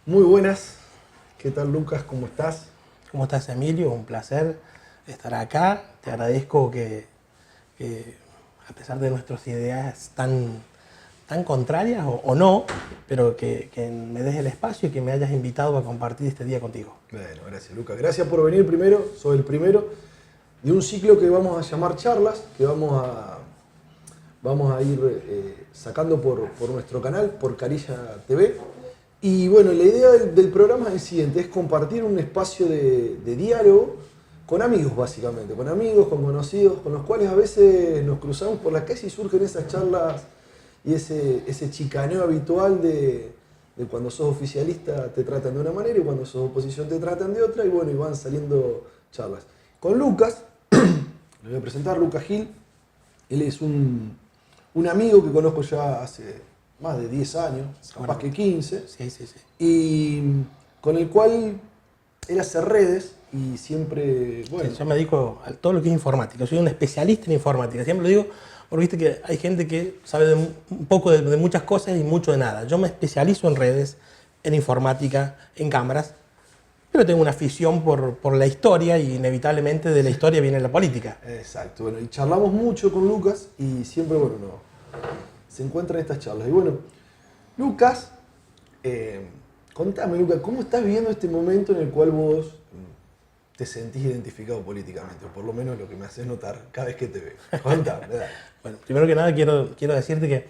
Muy buenas. ¿Qué tal, Lucas? ¿Cómo estás? ¿Cómo estás, Emilio? Un placer estar acá. Te agradezco a pesar de nuestras ideas tan contrarias o no, pero que me des el espacio y que me hayas invitado a compartir este día contigo. Bueno, gracias, Lucas. Gracias por venir primero. Soy el primero de un ciclo que vamos a llamar charlas, que vamos a ir sacando por nuestro canal, por Carilla TV. Y bueno, la idea del programa es el siguiente, es compartir un espacio de diálogo con amigos, básicamente, con amigos, con conocidos, con los cuales a veces nos cruzamos por la calle y surgen esas charlas y ese chicaneo habitual de cuando sos oficialista te tratan de una manera y cuando sos oposición te tratan de otra, y bueno, y van saliendo charlas. Con Lucas, le voy a presentar, Lucas Gil. Él es un amigo que conozco ya hace más de 10 años, capaz que 15, Sí, sí, sí. y con el cual él hace redes y siempre, bueno, Sí, yo me dedico a todo lo que es informática. Soy un especialista en informática. Siempre lo digo porque viste que hay gente que sabe un poco de muchas cosas y mucho de nada. Yo me especializo en redes, en informática, en cámaras, pero tengo una afición por la historia y inevitablemente de la historia viene la política. exacto, bueno, y charlamos mucho con Lucas y siempre, bueno, se encuentran estas charlas. Y bueno, Lucas, contame, Lucas, ¿cómo estás viviendo este momento en el cual vos te sentís identificado políticamente? O por lo menos lo que me haces notar cada vez que te veo. Contame, dale. Bueno, primero que nada quiero decirte que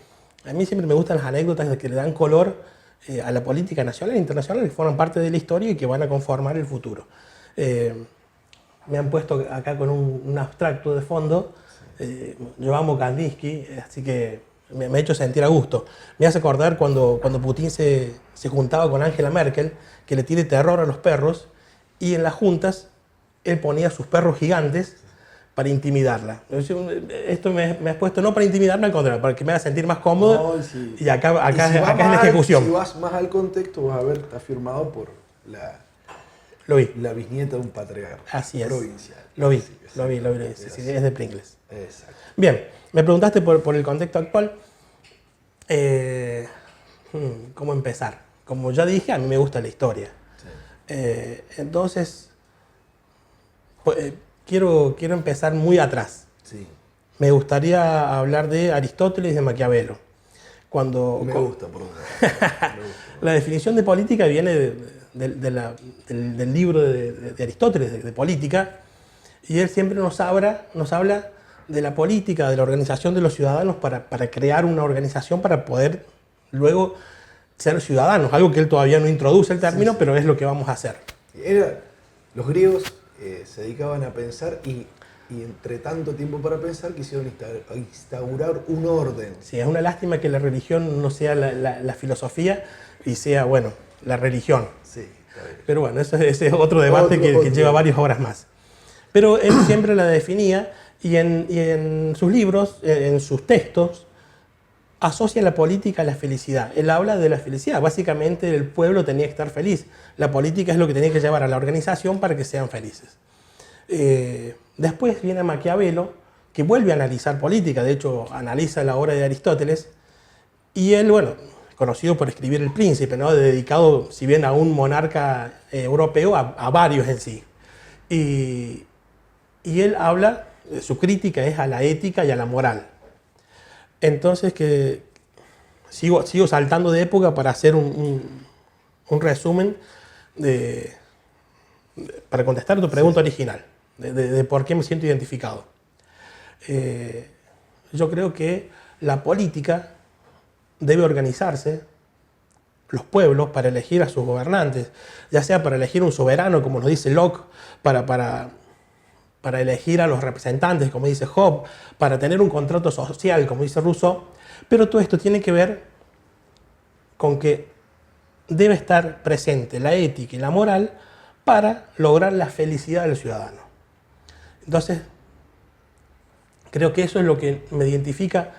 a mí siempre me gustan las anécdotas que le dan color a la política nacional e internacional, que forman parte de la historia y que van a conformar el futuro. Eh, Me han puesto acá con un abstracto de fondo. Yo amo Kandinsky, así que me ha hecho sentir a gusto. Me hace acordar cuando Putin se juntaba con Angela Merkel, que le tiene terror a los perros, y en las juntas él ponía sus perros gigantes para intimidarla. Esto me has puesto no para intimidarme, al contrario, para que me haga sentir más cómodo, No, y si, y acá, y si vas acá es la más ejecución. si vas más al contexto, vas a ver, está firmado por Lo vi, la bisnieta de un patriarca así es. provincial. Lo vi, Así que sí, lo vi, sí, es sí, así. es de Pringles. Exacto. Bien, me preguntaste por el contexto actual. Eh, ¿Cómo empezar? Como ya dije, a mí me gusta la historia. Sí, Entonces, pues, quiero empezar muy atrás. sí. Me gustaría hablar de Aristóteles y de Maquiavelo. Cuando, Me co- gusta, por un lado. Me gusta. La definición de política viene del libro de Aristóteles, de política, y él siempre nos habla de la política, de la organización de los ciudadanos para crear una organización para poder luego ser ciudadanos, algo que él todavía no introduce el Sí, término, sí. pero es lo que vamos a hacer. Los griegos se dedicaban a pensar y entre tanto tiempo para pensar quisieron instaurar un orden. Sí, es una lástima que la religión no sea la filosofía y sea, bueno, la religión. Sí, está bien. Pero bueno, ese es otro debate que Otro. lleva varias horas más. Pero él siempre la definía y en sus libros, en sus textos, asocia la política a la felicidad. Él habla de la felicidad. Básicamente el pueblo tenía que estar feliz. La política es lo que tenía que llevar a la organización para que sean felices. Después viene Maquiavelo, que vuelve a analizar política. De hecho, analiza la obra de Aristóteles. Y él, bueno, conocido por escribir El Príncipe, ¿no? Dedicado, si bien a un monarca europeo, a varios en sí. Y, y él habla, su crítica es a la ética y a la moral. Entonces, que sigo saltando de época para hacer un resumen de, para contestar tu Sí, pregunta sí. original, de por qué me siento identificado. Eh, yo creo que la política debe organizarse, los pueblos, para elegir a sus gobernantes, ya sea para elegir un soberano, como nos dice Locke, para elegir a los representantes, como dice Hobbes, para tener un contrato social, como dice Rousseau, pero todo esto tiene que ver con que debe estar presente la ética y la moral para lograr la felicidad del ciudadano. Entonces, creo que eso es lo que me identifica,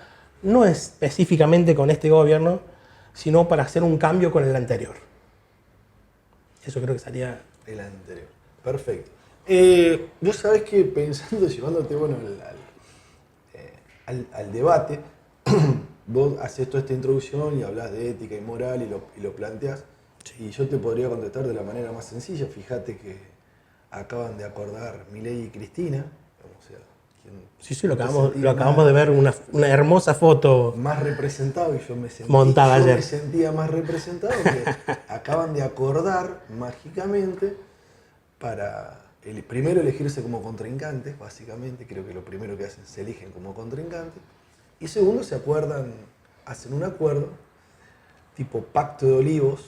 no específicamente con este gobierno, sino para hacer un cambio con el anterior. Eso creo que sería... El anterior. Perfecto. Vos sabés que pensando, llevándote bueno, al debate, vos haces toda esta introducción y hablas de ética y moral y lo planteas. Y yo te podría contestar de la manera más sencilla. Fíjate que acaban de acordar Milei y Cristina. O sea, Sí, lo acabamos de ver, una hermosa foto más representado, y yo me sentí, montada yo ayer. me sentía más representado, que acaban de acordar mágicamente para primero elegirse como contrincantes, básicamente. Creo que lo primero que hacen, se eligen como contrincantes, y segundo, se acuerdan, hacen un acuerdo tipo pacto de olivos.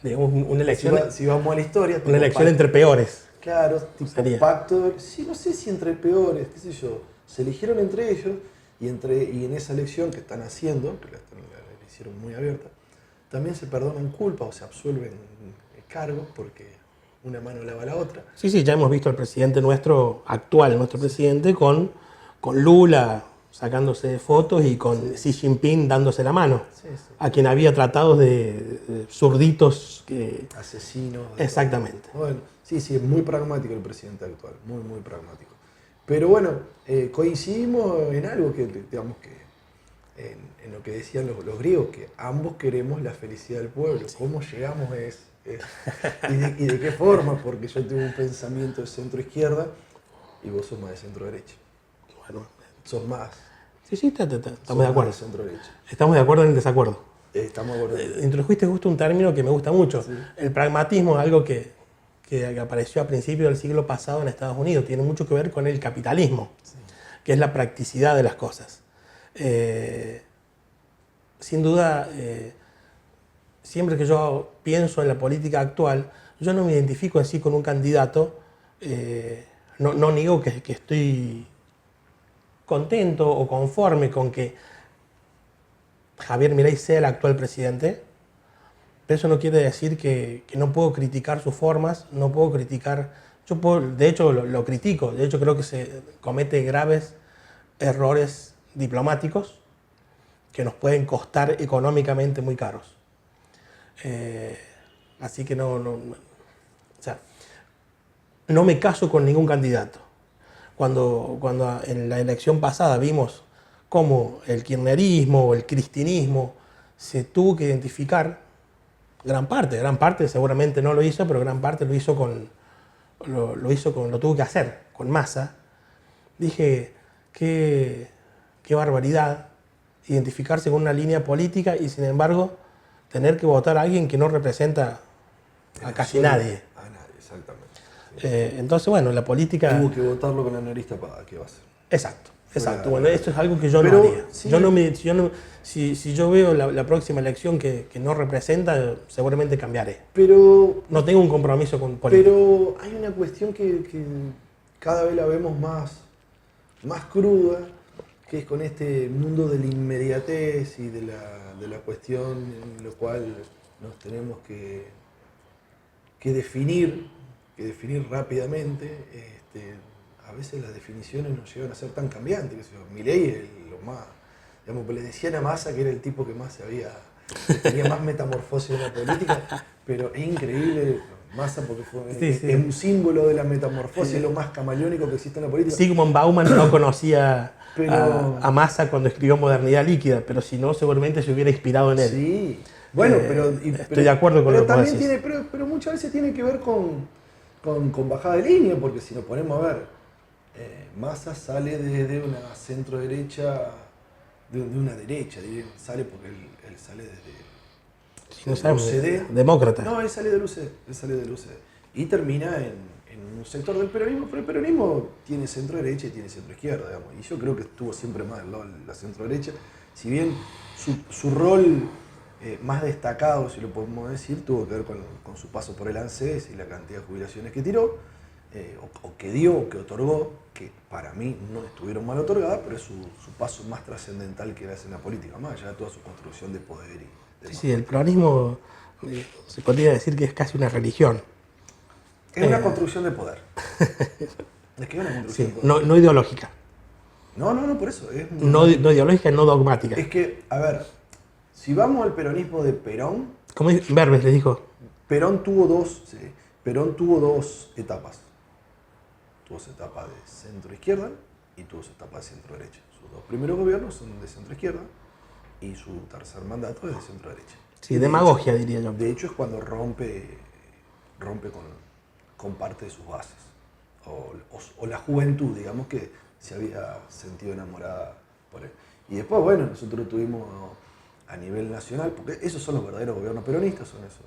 Digamos, una elección, Si vamos a la historia, una elección entre peores. claro, tipo Sería. pacto, sí, no sé si entre peores, qué sé yo, se eligieron entre ellos, y en esa elección que están haciendo, que la hicieron muy abierta, también se perdonan culpas o se absuelven cargos, porque una mano lava la otra. Sí, ya hemos visto al presidente nuestro actual, nuestro presidente, con Lula sacándose fotos y con Xi Jinping dándose la mano, Sí. a quien había tratado de zurditos. Asesinos. Exactamente. Bueno, sí, es muy pragmático el presidente actual, muy pragmático. Pero bueno, coincidimos en algo que, digamos que, en lo que decían los griegos, que ambos queremos la felicidad del pueblo. ¿Cómo llegamos y de qué forma? Porque yo tengo un pensamiento de centro-izquierda y vos sos más de centro-derecha. Bueno, Sos más. sí, estamos de acuerdo. Centro-derecha. Estamos de acuerdo en el desacuerdo. Estamos de acuerdo. Introdujiste justo un término que me gusta mucho. Sí. El pragmatismo es algo que apareció a principios del siglo pasado en Estados Unidos. Tiene mucho que ver con el capitalismo, que es la practicidad de las cosas. Sin duda, siempre que yo pienso en la política actual, yo no me identifico en sí con un candidato. No niego que estoy contento o conforme con que Javier Milei sea el actual presidente, pero eso no quiere decir que no puedo criticar sus formas, no puedo criticar, de hecho lo critico, de hecho creo que se comete graves errores diplomáticos que nos pueden costar económicamente muy caros. Así que o sea, no me caso con ningún candidato. Cuando en la elección pasada vimos cómo el kirchnerismo o el cristinismo se tuvo que identificar, gran parte seguramente no lo hizo, pero gran parte lo tuvo que hacer con Massa. Dije, qué barbaridad identificarse con una línea política y sin embargo tener que votar a alguien que no representa a casi nadie. A nadie, exactamente. Entonces, bueno, la política... Tuvo que votarlo con la nariz tapada, ¿qué va a hacer? Exacto. Fuera, Bueno, esto es algo que yo pero, no haría. sí. Si yo veo la próxima elección que no representa, seguramente cambiaré. Pero, No tengo un compromiso con política. pero hay una cuestión que cada vez la vemos más cruda, que es con este mundo de la inmediatez y de la cuestión en la cual nos tenemos que definir rápidamente. A veces las definiciones no llegan a ser tan cambiantes. Milei es lo más, digamos, le decían a Massa que era el tipo que tenía más metamorfosis en la política, pero es increíble Massa porque es un símbolo de la metamorfosis, es lo más camaleónico que existe en la política. Sigmund Bauman no conocía a Massa cuando escribió Modernidad Líquida, pero si no, seguramente se hubiera inspirado en él. Sí, bueno, estoy de acuerdo con lo que también decís. pero muchas veces tiene que ver con bajada de línea, porque si nos ponemos a ver, Massa sale desde una centro derecha, de una derecha, sale porque él sale desde No sabemos, UCD. demócrata. No, él sale del UCD, y termina en un sector del peronismo, pero el peronismo tiene centro derecha y tiene centro izquierda, digamos, y yo creo que estuvo siempre más del lado de la centro derecha, si bien su rol más destacado, si lo podemos decir, tuvo que ver con su paso por el ANSES y la cantidad de jubilaciones que tiró, o que dio, o que otorgó, que para mí no estuvieron mal otorgadas, pero es su paso más trascendental que hace en la política, más allá de toda su construcción de poder y demás. Sí, el peronismo se podría decir que es casi una religión. Es una construcción de poder. Es que es una construcción de poder. No ideológica. No, por eso. No ideológica, no dogmática. Es que, a ver, si vamos al peronismo de Perón... Como Berbes les dijo. Perón tuvo dos etapas. Tuvo su etapa de centro-izquierda y tuvo su etapa de centro-derecha. Sus dos primeros gobiernos son de centro-izquierda y su tercer mandato es de centro-derecha. Sí, demagogia, diría yo. De hecho, es cuando rompe con parte de sus bases. O la juventud, digamos, que se había sentido enamorada por él. Y después, bueno, nosotros tuvimos a nivel nacional, porque esos son los verdaderos gobiernos peronistas, son esos.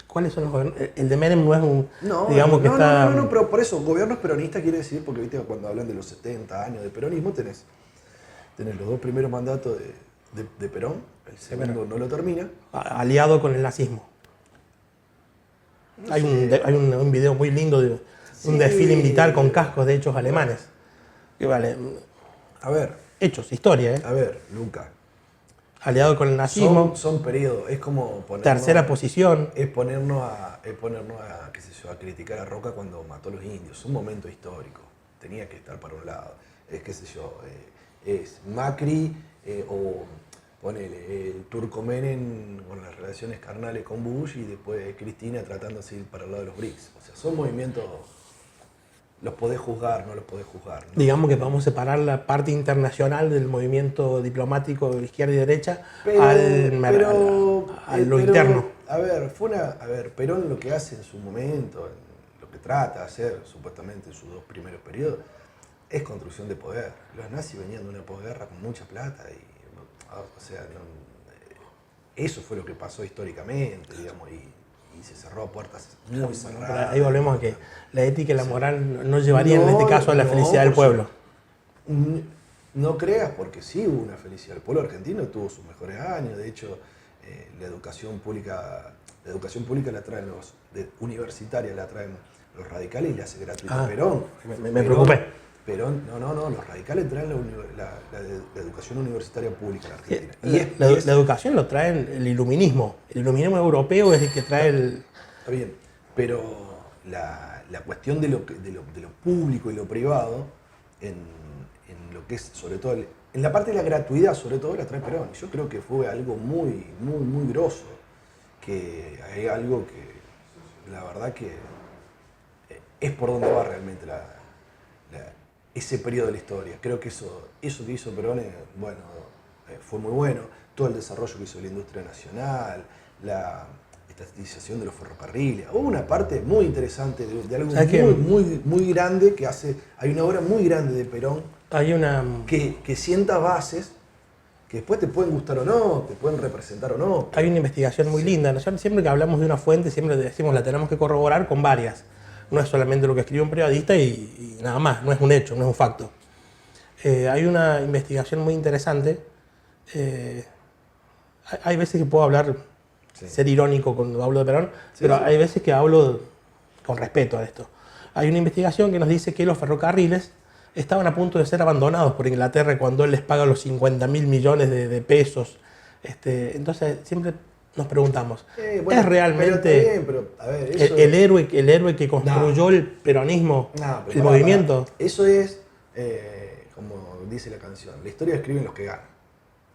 ¿Cuáles son los gobiernos? El de Menem no es un... No, digamos que está... no, pero por eso, gobiernos peronistas quiere decir, porque viste cuando hablan de los 70 años de peronismo, tenés los 2 primeros mandatos de Perón, el segundo no lo termina. Aliado con el nazismo. No hay sé. un video muy lindo de un Sí. desfile militar con cascos de hechos alemanes. Que vale, A ver, hechos, historia, ¿eh? Luca, Aliado con el nazismo, son periodos, es como ponernos, tercera posición. es ponernos a, qué sé yo, a criticar a Roca cuando mató a los indios, un momento histórico, tenía que estar para un lado, es qué sé yo, es Macri o ponele el Turcomen con las relaciones carnales con Bush y después Cristina tratándose de ir para el lado de los BRICS, o sea, son movimientos, los podés juzgar, no los podés juzgar, ¿no? Digamos que podemos separar la parte internacional del movimiento diplomático de izquierda y derecha Pero, a lo interno. A ver, Perón lo que hace en su momento, lo que trata de hacer supuestamente en sus 2 primeros periodos, es construcción de poder. Los nazis venían de una posguerra con mucha plata y, o sea, eso fue lo que pasó históricamente, digamos, y se cerró a puertas muy cerradas. Ahí volvemos a que la ética y la moral no llevarían en este caso a la felicidad del pueblo. No creas, porque sí hubo una felicidad. El pueblo argentino tuvo sus mejores años. De hecho, la educación pública la traen universitaria la traen los radicales y la hace gratuita Perón. Me preocupé. Perón, no, los radicales traen la educación universitaria pública en Argentina. La educación lo trae el iluminismo. El iluminismo europeo es el que trae el... Está bien, pero la cuestión de lo público y lo privado, en lo que es, sobre todo, en la parte de la gratuidad, sobre todo, la trae Perón. Y yo creo que fue algo muy, muy, muy grosso, que hay algo que, la verdad que es por donde va realmente ese periodo de la historia. Creo que eso que hizo Perón, fue muy bueno. Todo el desarrollo que hizo la industria nacional, la estatización de los ferrocarriles. Hubo una parte muy interesante de algo muy, muy grande que hace. Hay una obra muy grande de Perón que sienta bases que después te pueden gustar o no, te pueden representar o no. Hay una investigación muy linda. Nosotros siempre que hablamos de una fuente, siempre decimos la tenemos que corroborar con varias. No es solamente lo que escribe un periodista y nada más, no es un hecho, no es un facto. Hay una investigación muy interesante. Hay veces que puedo hablar, ser irónico cuando hablo de Perón, pero hay veces que hablo con respeto a esto. Hay una investigación que nos dice que los ferrocarriles estaban a punto de ser abandonados por Inglaterra cuando él les paga los 50.000 millones de pesos. Entonces siempre nos preguntamos, ¿es realmente el héroe que construyó el peronismo, el movimiento? Eso es, como dice la canción, la historia la escriben los que ganan.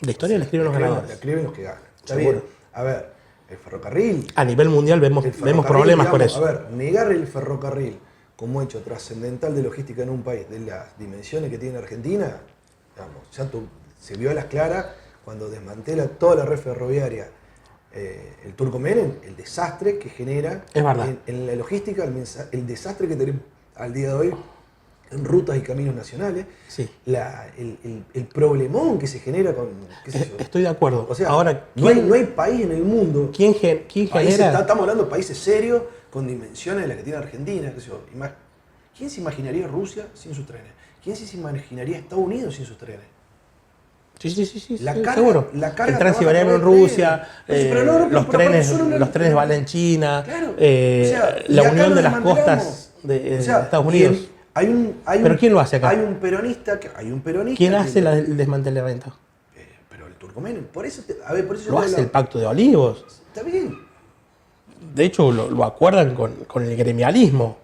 La historia la escriben los ganadores. La escriben los que ganan. Está Seguro. bien. A ver, el ferrocarril... A nivel mundial vemos problemas con eso. A ver, negar el ferrocarril como hecho trascendental de logística en un país de las dimensiones que tiene Argentina, digamos, ya se vio a las claras cuando desmantela toda la red ferroviaria el Turcomen, el desastre que genera en la logística, el desastre que tenemos al día de hoy en rutas y caminos nacionales, sí. el problemón que se genera con... ¿qué sé yo? Estoy de acuerdo. O sea, ahora, no hay país en el mundo... ¿Quién genera...? Estamos hablando de países serios, con dimensiones de las que tiene Argentina. ¿Qué sé yo? ¿Quién se imaginaría Rusia sin sus trenes? ¿Quién se imaginaría Estados Unidos sin sus trenes? Sí, seguro. El Transiberiano en Rusia, los trenes van en China, claro, la unión de las costas de Estados Unidos. ¿Pero quién lo hace acá? Hay un peronista. ¿Quién hace el desmantelamiento? Pero el Turcomen, por eso lo hace el Pacto de Olivos. Está bien. De hecho, lo acuerdan con el gremialismo.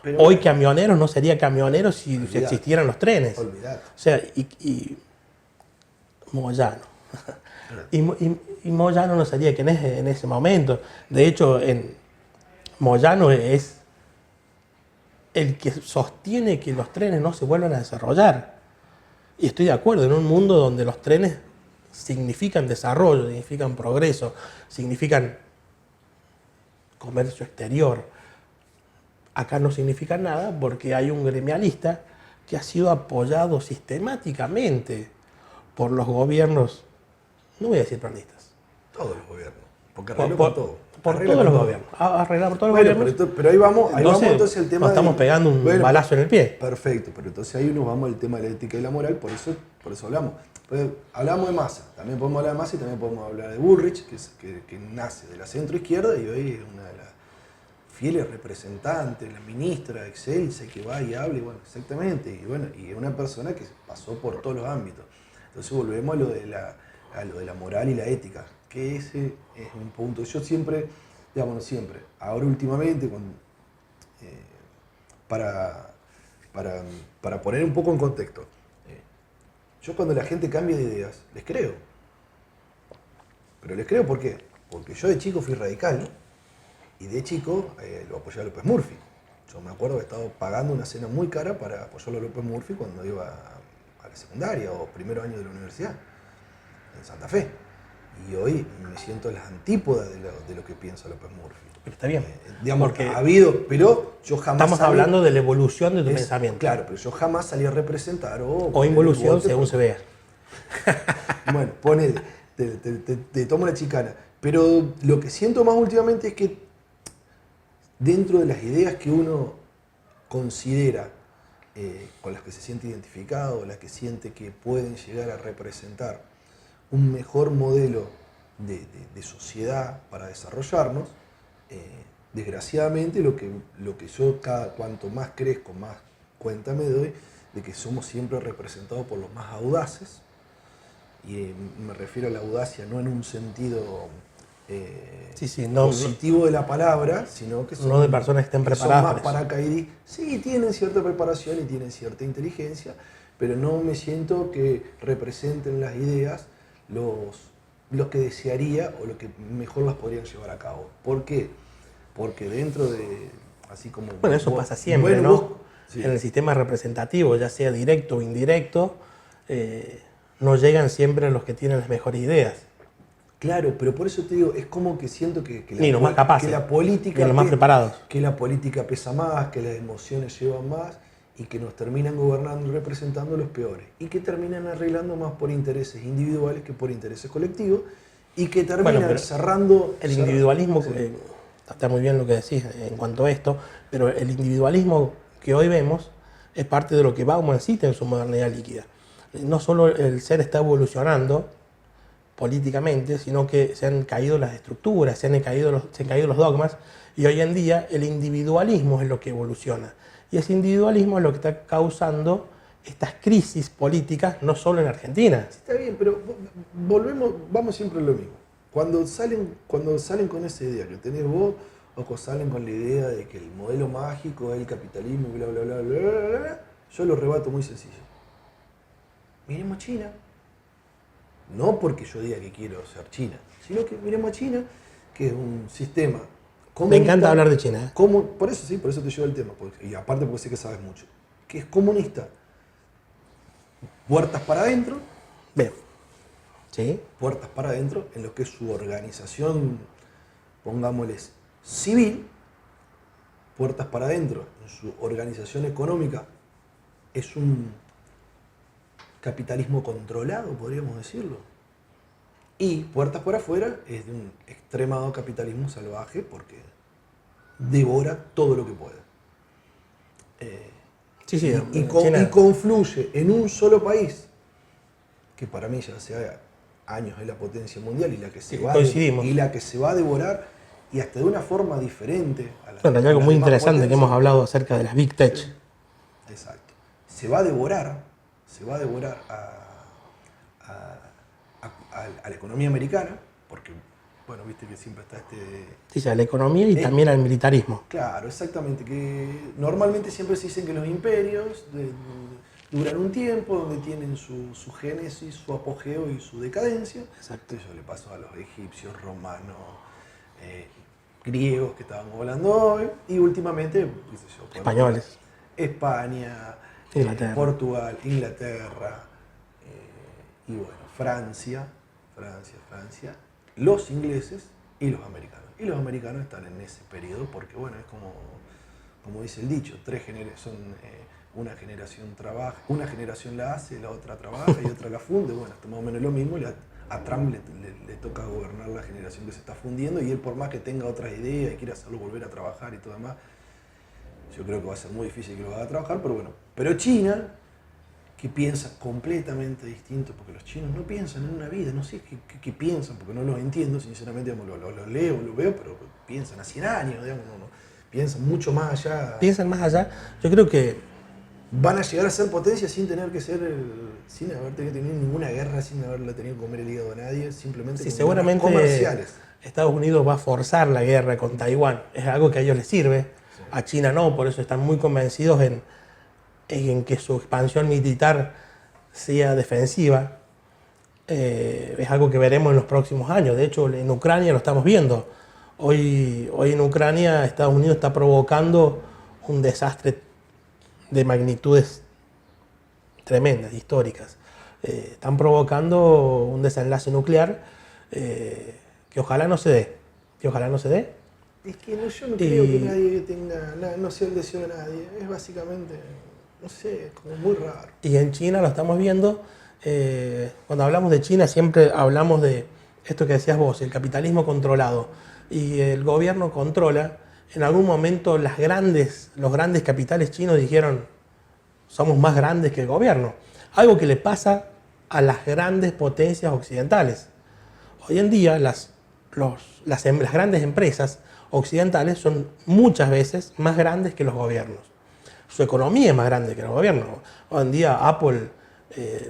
Pero, hoy Camioneros no sería Camioneros si existieran los trenes. Olvidate. O sea, y Moyano. y Moyano no sería quien es en ese momento. De hecho, Moyano es el que sostiene que los trenes no se vuelvan a desarrollar. Y estoy de acuerdo, en un mundo donde los trenes significan desarrollo, significan progreso, significan comercio exterior. Acá no significa nada porque hay un gremialista que ha sido apoyado sistemáticamente por los gobiernos, no voy a decir peronistas, Todos los gobiernos. Porque por, arregló por- con todo. por Arregla todos con los todo. gobiernos. Arreglar por todos los Bueno, gobiernos. pero ahí vamos entonces el tema nos estamos pegando un balazo en el pie. Perfecto, pero entonces ahí nos vamos al tema de la ética y la moral, por eso hablamos. Pues, hablamos de Massa, también podemos hablar de Massa y también podemos hablar de Bullrich, que nace de la centroizquierda y hoy es una de las fieles representantes, la ministra de Excelsa, que va y habla, y bueno, exactamente, y es una persona que pasó por todos los ámbitos. Entonces volvemos a lo de la moral y la ética, que ese es un punto. Yo siempre, digamos, siempre, ahora últimamente, para poner un poco en contexto, yo cuando la gente cambia de ideas, les creo. Pero les creo ¿por qué? Porque yo de chico fui radical y de chico lo apoyaba a López Murphy. Yo me acuerdo que estaba pagando una cena muy cara para apoyarlo a López Murphy cuando iba a la secundaria o primero año de la universidad, en Santa Fe. Y hoy me siento a las antípodas de lo que piensa López Murphy. Pero está bien. Digamos, Porque ha habido, pero yo jamás... estamos hablando de la evolución de tu pensamiento. Claro, pero yo jamás salí a representar O involución, según se vea. Bueno, ponele, te tomo la chicana. Pero lo que siento más últimamente es que dentro de las ideas que uno considera con las que se siente identificado, las que siente que pueden llegar a representar un mejor modelo de sociedad para desarrollarnos, desgraciadamente lo que yo cuanto más crezco, más cuenta me doy de que somos siempre representados por los más audaces, y me refiero a la audacia no en un sentido positivo de la palabra, sino que son, no de personas que estén preparadas son más para eso. paracaidistas. Sí, tienen cierta preparación y tienen cierta inteligencia, pero no me siento que representen las ideas los que desearía o lo que mejor las podrían llevar a cabo. ¿Por qué? Porque dentro de, así como... Bueno, eso pasa siempre, bueno, ¿no? Sí. En el sistema representativo, ya sea directo o indirecto, no llegan siempre a los que tienen las mejores ideas. Claro, pero por eso te digo, es como que siento que Ni los más capaces, que la política... ni los más preparados. Que la política pesa más, que las emociones llevan más y que nos terminan gobernando y representando los peores. Y que terminan arreglando más por intereses individuales que por intereses colectivos y que terminan cerrando... El individualismo, sí. Está muy bien lo que decís en cuanto a esto, pero el individualismo que hoy vemos es parte de lo que Bauman cita en su modernidad líquida. No solo el ser está evolucionando políticamente, sino que se han caído las estructuras, se han caído los dogmas, y hoy en día el individualismo es lo que evoluciona. Y ese individualismo es lo que está causando estas crisis políticas, no solo en Argentina. Sí, está bien, pero vamos siempre a lo mismo. Cuando salen con esa idea que tenés vos, o salen con la idea de que el modelo mágico es el capitalismo y bla, bla, bla, bla, bla, bla, yo lo rebato muy sencillo. Miremos a China. No porque yo diga que quiero ser China, sino que miremos a China, que es un sistema comunista. Me encanta hablar de China. Por eso te llevo el tema, y aparte porque sé que sabes mucho. Que es comunista. Puertas para adentro. Bien. ¿Sí? Puertas para adentro, en lo que es su organización, pongámosles, civil. Puertas para adentro, en su organización económica, es un capitalismo controlado, podríamos decirlo. Y puertas por afuera es de un extremado capitalismo salvaje porque devora todo lo que puede. Y confluye en un solo país, que para mí ya hace años es la potencia mundial y la que se va a devorar, y hasta de una forma diferente. Bueno, hay algo muy interesante que hemos hablado acerca de las Big Tech. Exacto. Se va a devorar a la economía americana, porque, bueno, viste que siempre está Sí, a la economía y también al militarismo. Claro, exactamente, que normalmente siempre se dicen que los imperios duran un tiempo, donde tienen su génesis, su apogeo y su decadencia. Exacto. Eso le pasó a los egipcios, romanos, griegos que estábamos hablando hoy, y últimamente, qué sé yo, españoles. España, Inglaterra. Portugal, Inglaterra, y bueno, Francia, Francia, los ingleses y los americanos. Y los americanos están en ese periodo porque, bueno, es como dice el dicho, una generación trabaja, una generación la hace, la otra trabaja y otra la funde. Bueno, esto más o menos lo mismo. A Trump le toca gobernar la generación que se está fundiendo y él, por más que tenga otras ideas y quiera hacerlo volver a trabajar y todo demás, yo creo que va a ser muy difícil que lo haga trabajar, pero bueno. Pero China, que piensa completamente distinto, porque los chinos no piensan en una vida, no sé qué piensan, porque no los entiendo, sinceramente, digamos, lo leo, lo veo, pero piensan a 100 años, digamos, no, piensan mucho más allá. Piensan más allá. Yo creo que van a llegar a ser potencia sin tener que ser, sin haber tenido ninguna guerra, sin haberle tenido que comer el hígado a nadie, simplemente sí, con seguramente comerciales. Estados Unidos va a forzar la guerra con Taiwán. Es algo que a ellos les sirve, sí. A China no, por eso están muy convencidos en que su expansión militar sea defensiva. Es algo que veremos en los próximos años. De hecho, en Ucrania lo estamos viendo. Hoy en Ucrania Estados Unidos está provocando un desastre de magnitudes tremendas, históricas. Están provocando un desenlace nuclear que ojalá no se dé. Es que yo no creo que nadie tenga, no sea el deseo de nadie. Es básicamente, no sé, como muy raro. Y en China lo estamos viendo. Cuando hablamos de China siempre hablamos de esto que decías vos, el capitalismo controlado. Y el gobierno controla. En algún momento los grandes capitales chinos dijeron, somos más grandes que el gobierno. Algo que le pasa a las grandes potencias occidentales. Hoy en día las grandes empresas occidentales son muchas veces más grandes que los gobiernos. Su economía es más grande que los gobiernos. Hoy en día Apple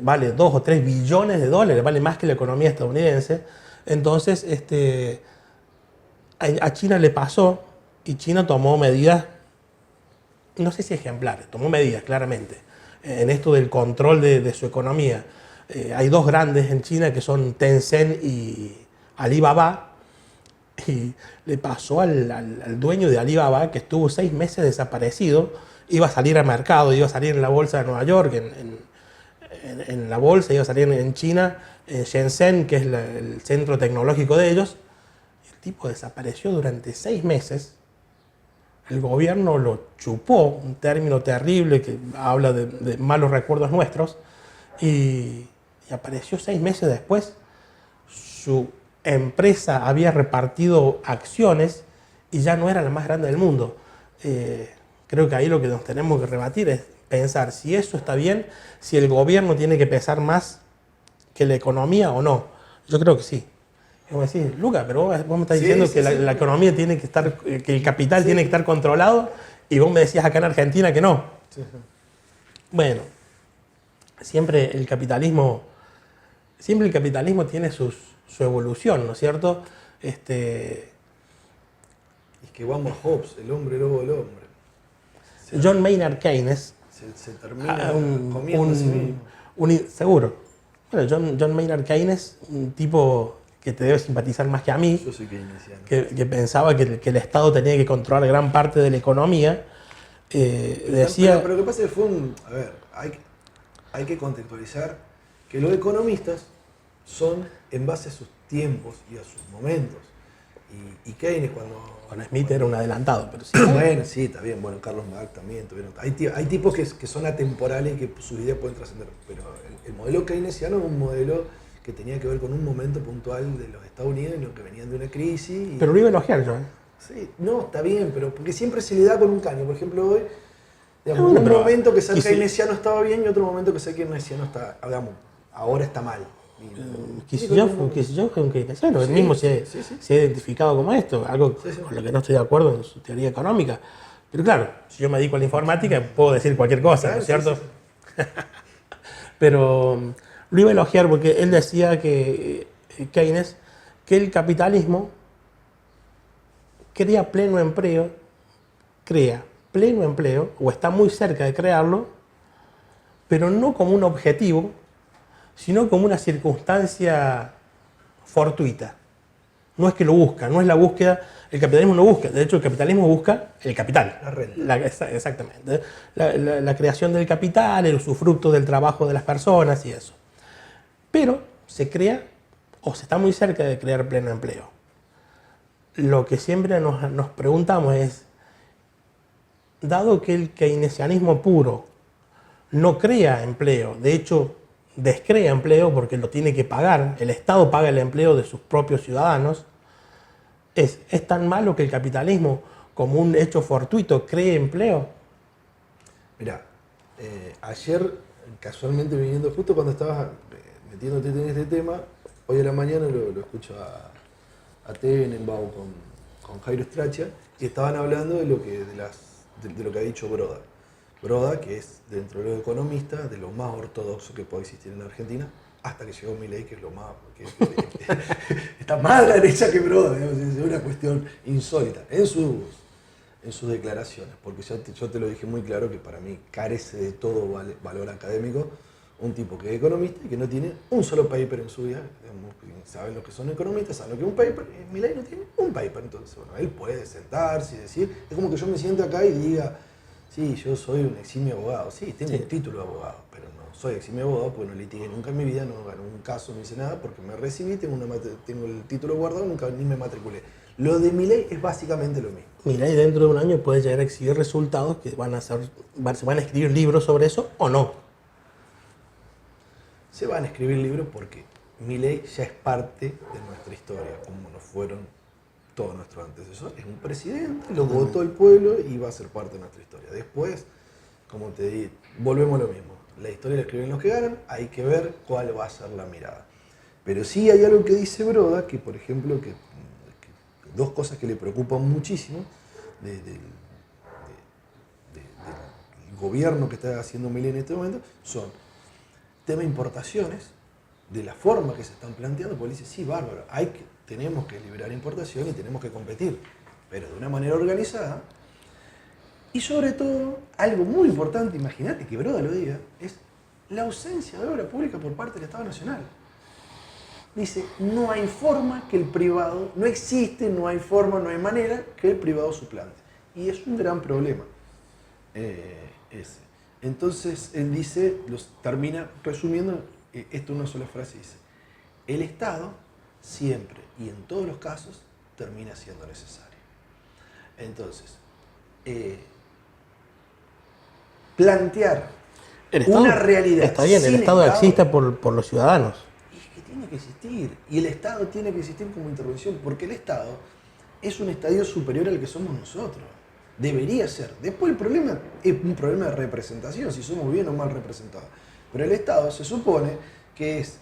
vale 2 o 3 billones de dólares, vale más que la economía estadounidense. Entonces, a China le pasó y China tomó medidas, no sé si ejemplares, tomó medidas claramente en esto del control de su economía. Hay dos grandes en China que son Tencent y Alibaba, y le pasó al dueño de Alibaba, que estuvo 6 meses desaparecido, iba a salir al mercado, iba a salir en la bolsa de Nueva York, en la bolsa, iba a salir en China, en Shenzhen, que es el centro tecnológico de ellos. El tipo desapareció durante 6 meses. El gobierno lo chupó, un término terrible que habla de malos recuerdos nuestros, y apareció 6 meses después. Su empresa había repartido acciones y ya no era la más grande del mundo. Creo que ahí lo que nos tenemos que rebatir es pensar si eso está bien, si el gobierno tiene que pesar más que la economía o no. Yo creo que sí. Como decís, Luca, pero vos me estás diciendo que la economía tiene que estar, que el capital tiene que estar controlado, y vos me decías acá en Argentina que no. Sí. Bueno, siempre el capitalismo tiene su evolución, ¿no es cierto? Es que vamos a Hobbes, el hombre lobo del hombre. John Maynard Keynes se termina comiendo seguro. Bueno, John Maynard Keynes, un tipo que te debe simpatizar más que a mí. Yo soy keynesiano. Que pensaba que el Estado tenía que controlar gran parte de la economía. Decía... Pero lo que pasa es que hay que contextualizar que los economistas son en base a sus tiempos y a sus momentos. Y Keynes Bueno, Smith era un adelantado, pero sí. Bueno, sí, está bien. Bueno, Carlos Marx también. Hay tipos que son atemporales y que sus ideas pueden trascender. Pero el modelo keynesiano es un modelo que tenía que ver con un momento puntual de los Estados Unidos, que venían de una crisis. Pero lo iba a elogiar yo, Sí, no, está bien, pero porque siempre se le da con un caño. Por ejemplo, hoy, digamos, un momento que ser keynesiano estaba bien y otro momento que ser keynesiano ahora está mal. Kicillof fue un keynesiano, él mismo se ha identificado como esto, algo con lo que no estoy de acuerdo en su teoría económica. Pero claro, si yo me dedico a la informática, puedo decir cualquier cosa, ¿no es cierto? Pero lo iba a elogiar porque él decía que Keynes, que el capitalismo crea pleno empleo, o está muy cerca de crearlo, pero no como un objetivo, sino como una circunstancia fortuita. No es que lo busca, no es la búsqueda, el capitalismo no busca, de hecho el capitalismo busca el capital. La renta. Exactamente. La creación del capital, el usufructo del trabajo de las personas y eso. Pero se crea o se está muy cerca de crear pleno empleo. Lo que siempre nos preguntamos es, dado que el keynesianismo puro no crea empleo, de hecho descrea empleo porque lo tiene que pagar, el Estado paga el empleo de sus propios ciudadanos, ¿es tan malo que el capitalismo como un hecho fortuito cree empleo? Mirá, ayer, casualmente viniendo justo cuando estabas metiéndote en este tema, hoy a la mañana lo escucho a Tenenbaum con Jairo Straccia, y estaban hablando de lo que ha dicho Broda. Broda, que es, dentro de los economistas, de lo más ortodoxo que puede existir en la Argentina, hasta que llegó Milei, que es lo más... está más a la derecha que Broda, digamos, es una cuestión insólita en sus declaraciones, porque yo te lo dije muy claro que para mí carece de todo valor académico un tipo que es economista y que no tiene un solo paper en su vida. Saben lo que son economistas, saben lo que es un paper, y Milei no tiene un paper, entonces bueno, él puede sentarse y decir, es como que yo me siento acá y diga, sí, yo soy un eximio abogado, sí, tengo un título de abogado, pero no soy eximio abogado porque no litigué nunca en mi vida, no gané un caso, no hice nada, porque me recibí, tengo el título guardado, nunca ni me matriculé. Lo de Milei es básicamente lo mismo. Milei dentro de un año puede llegar a exhibir resultados que se van a escribir libros sobre eso o no. Se van a escribir libros porque Milei ya es parte de nuestra historia, como nos fueron todos nuestros antecesores. Es un presidente, lo votó el pueblo y va a ser parte de nuestra historia. Después, como te digo, volvemos a lo mismo. La historia la escriben los que ganan, hay que ver cuál va a ser la mirada. Pero sí hay algo que dice Broda, que por ejemplo, que dos cosas que le preocupan muchísimo del gobierno que está haciendo Milei en este momento son tema de importaciones, de la forma que se están planteando, porque dice, sí, bárbaro, tenemos que liberar importación y tenemos que competir, pero de una manera organizada. Y sobre todo, algo muy importante, imagínate que Broda lo diga, es la ausencia de obra pública por parte del Estado Nacional. Dice, no hay forma que el privado, no existe, no hay forma, no hay manera que el privado suplante. Y es un gran problema ese. Entonces, él dice, termina resumiendo esto en una sola frase, dice, el Estado siempre y en todos los casos termina siendo necesario. Entonces, plantear una realidad. Está bien, el Estado existe por los ciudadanos. Y es que tiene que existir, y el Estado tiene que existir como intervención, porque el Estado es un estadio superior al que somos nosotros. Debería ser. Después el problema es un problema de representación, si somos bien o mal representados. Pero el Estado se supone que es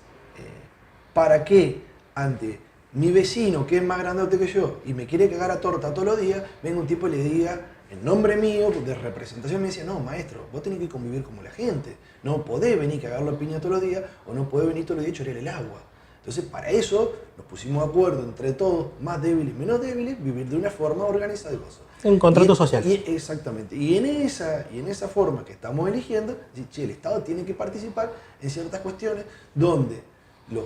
para que ante mi vecino, que es más grandote que yo, y me quiere cagar a torta todos los días, venga un tipo y le diga, en nombre mío, de representación, me dice, no, maestro, vos tenés que convivir como la gente. No podés venir a cagar la piña todos los días, o no podés venir todos los días a chorear el agua. Entonces, para eso nos pusimos de acuerdo entre todos, más débiles y menos débiles, vivir de una forma organizada y cosas. Un contrato social. Exactamente. Y en esa forma que estamos eligiendo, el Estado tiene que participar en ciertas cuestiones donde los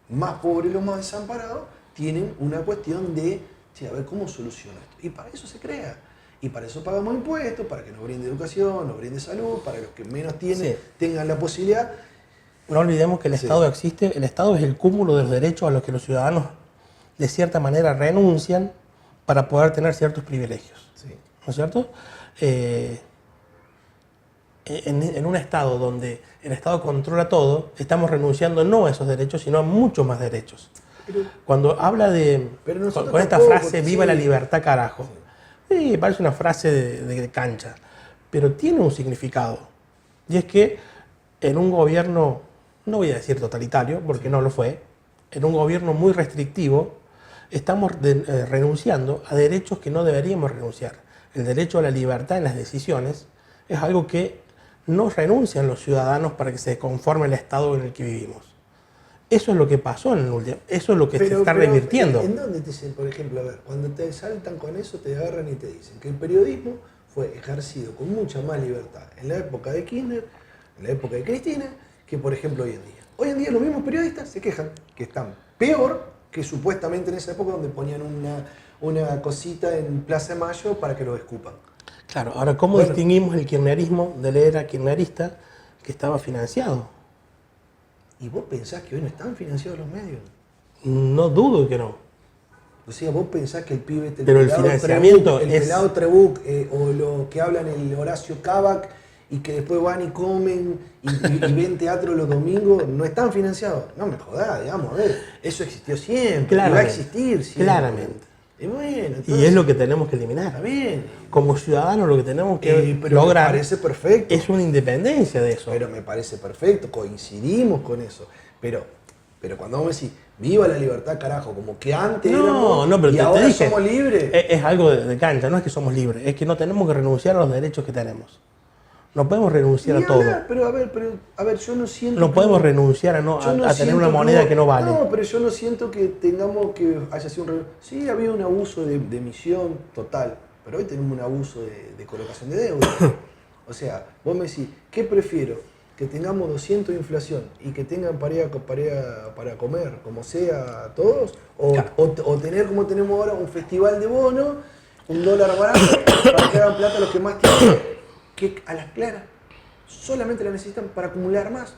más pobres y los más desamparados tienen una cuestión de, a ver cómo soluciono esto. Y para eso se crea. Y para eso pagamos impuestos, para que nos brinde educación, nos brinde salud, para que los que menos tienen tengan la posibilidad. No olvidemos que el Estado existe, el Estado es el cúmulo de los derechos a los que los ciudadanos de cierta manera renuncian para poder tener ciertos privilegios. ¿No es cierto? En un Estado donde el Estado controla todo, estamos renunciando no a esos derechos, sino a muchos más derechos. Cuando habla con esta frase, viva la libertad, carajo, parece una frase de cancha, pero tiene un significado. Y es que en un gobierno, no voy a decir totalitario, porque no lo fue, en un gobierno muy restrictivo, estamos renunciando a derechos que no deberíamos renunciar. El derecho a la libertad en las decisiones es algo que no renuncian los ciudadanos para que se conforme el estado en el que vivimos. Eso es lo que pasó en el último, eso es lo que se está revirtiendo. ¿En dónde te dicen, por ejemplo, a ver, cuando te saltan con eso, te agarran y te dicen que el periodismo fue ejercido con mucha más libertad en la época de Kirchner, en la época de Cristina, que por ejemplo hoy en día? Hoy en día los mismos periodistas se quejan que están peor que supuestamente en esa época donde ponían una cosita en Plaza de Mayo para que lo escupan. Claro, ahora, ¿cómo distinguimos el kirchnerismo de la era kirchnerista que estaba financiado? ¿Y vos pensás que hoy no están financiados los medios? No dudo que no. O sea, vos pensás que el pibe, Pero el financiamiento el es... pelado Trebuch, o lo que hablan el Horacio Cavac, y que después van y comen y ven teatro los domingos, no están financiados. No me jodás, digamos, a ver, eso existió siempre, y va a Claramente, existir siempre. claramente. Y bueno, entonces, Y es lo que tenemos que eliminar. está bien. Como ciudadanos lo que tenemos que Pero lograr me parece perfecto. es una independencia de eso. Pero me parece perfecto, coincidimos con eso. Pero cuando vos me decís, viva la libertad, carajo, como que antes éramos pero y te ahora dije, somos libres. Es algo de cancha, no es que somos libres, es que no tenemos que renunciar a los derechos que tenemos. No podemos renunciar a todo. Pero a ver, yo no siento. No podemos renunciar a yo no tener siento una moneda que no vale. No, pero yo no siento que tengamos que haya sido un. Sí, había un abuso de emisión total, pero hoy tenemos un abuso de colocación de deuda. O sea, vos me decís, ¿qué prefiero? Que tengamos 200 de inflación y que tengan para comer, como sea, todos, Claro. o tener como tenemos ahora un festival de bonos, $1 barato, para que hagan plata los que más tienen, que a las claras solamente la necesitan para acumular más.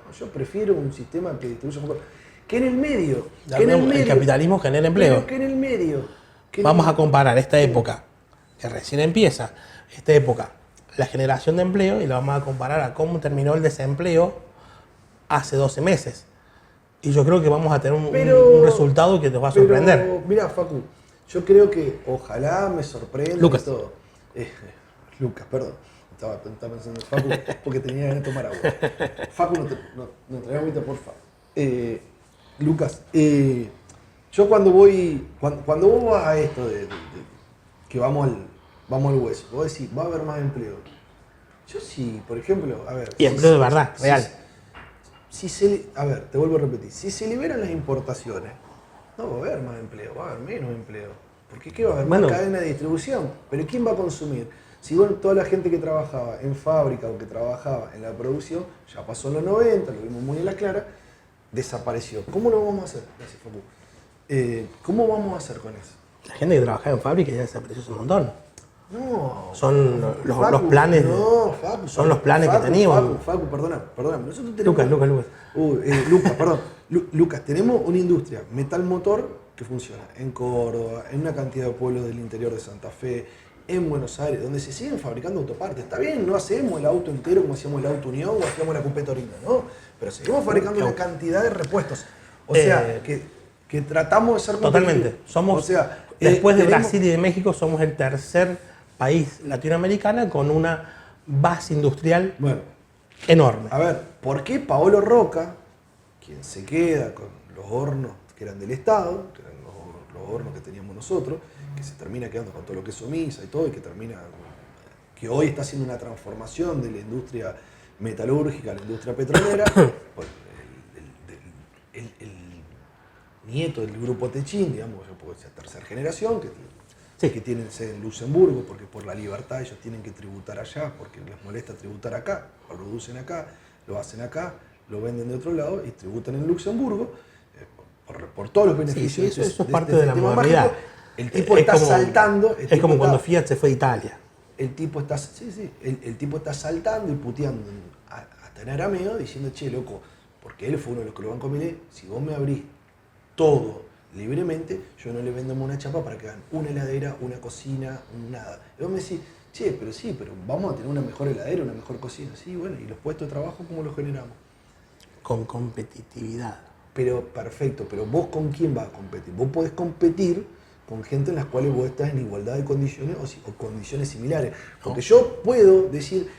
No, yo prefiero un sistema que distribuya mejor. Que en el medio. El capitalismo genera empleo. Pero que en el medio. Vamos a comparar esta época, que recién empieza, esta época, la generación de empleo, y la vamos a comparar a cómo terminó el desempleo hace 12 meses. Y yo creo que vamos a tener un resultado que te va a sorprender. Pero, mirá, Facu, yo creo que ojalá me sorprenda Lucas. y todo. Lucas, perdón. Estaba pensando en Facu porque tenía ganas de tomar agua. Facu, no trae agüita, por favor. Lucas, yo cuando vos vas a esto de que vamos al hueso, vos decís, va a haber más empleo. Yo sí, por ejemplo, a ver. Y empleo de verdad, real. A ver, te vuelvo a repetir, si se liberan las importaciones, no va a haber más empleo, va a haber menos empleo. Porque ¿qué va a haber? Más cadena de distribución. Pero ¿quién va a consumir? Si bueno, toda la gente que trabajaba en fábrica o que trabajaba en la producción, ya pasó en los 90, lo vimos muy en la clara, desapareció. ¿Cómo lo vamos a hacer? Gracias, Facu. ¿Cómo vamos a hacer con eso? La gente que trabajaba en fábrica ya desapareció hace un montón. No. Son Facu, los planes. No, Facu. Son los planes que teníamos. Facu, perdona. Nosotros tenemos, Lucas. Lucas, perdón. Lucas, tenemos una industria metal motor que funciona en Córdoba, en una cantidad de pueblos del interior de Santa Fe, en Buenos Aires, donde se siguen fabricando autopartes. Está bien, no hacemos el auto entero como hacíamos el auto Unión o hacíamos la Coupé Torino, ¿no? Pero seguimos fabricando una cantidad de repuestos. O sea, que tratamos de ser totalmente. Somos, o sea, después de Brasil y de México, somos el tercer país latinoamericano con una base industrial enorme. A ver, ¿por qué Paolo Roca, quien se queda con los hornos que eran del Estado, que eran los hornos que teníamos nosotros, que se termina quedando con todo lo que es Omisa y todo, y que hoy está haciendo una transformación de la industria metalúrgica a la industria petrolera, pues, el nieto del grupo Techín, digamos, puede ser tercera generación, que tienen sede en Luxemburgo, porque por la libertad ellos tienen que tributar allá, porque les molesta tributar acá, lo producen acá, lo hacen acá, lo venden de otro lado y tributan en Luxemburgo, por todos los beneficios. Sí, eso es parte de la modernidad. Mágico. El tipo está saltando. Es como cuando Fiat se fue a Italia. El tipo está saltando y puteando hasta en arameo, diciendo, che, loco, porque él fue uno de los que lo bancó, mire, si vos me abrís todo libremente, yo no le vendo una chapa para que hagan una heladera, una cocina, nada. Y vos me decís, che, pero vamos a tener una mejor heladera, una mejor cocina. Sí, bueno, ¿y los puestos de trabajo cómo los generamos? Con competitividad. Pero perfecto, pero vos con quién vas a competir? Vos podés competir con gente en las cuales vos estás en igualdad de condiciones o condiciones similares. Porque yo puedo decir,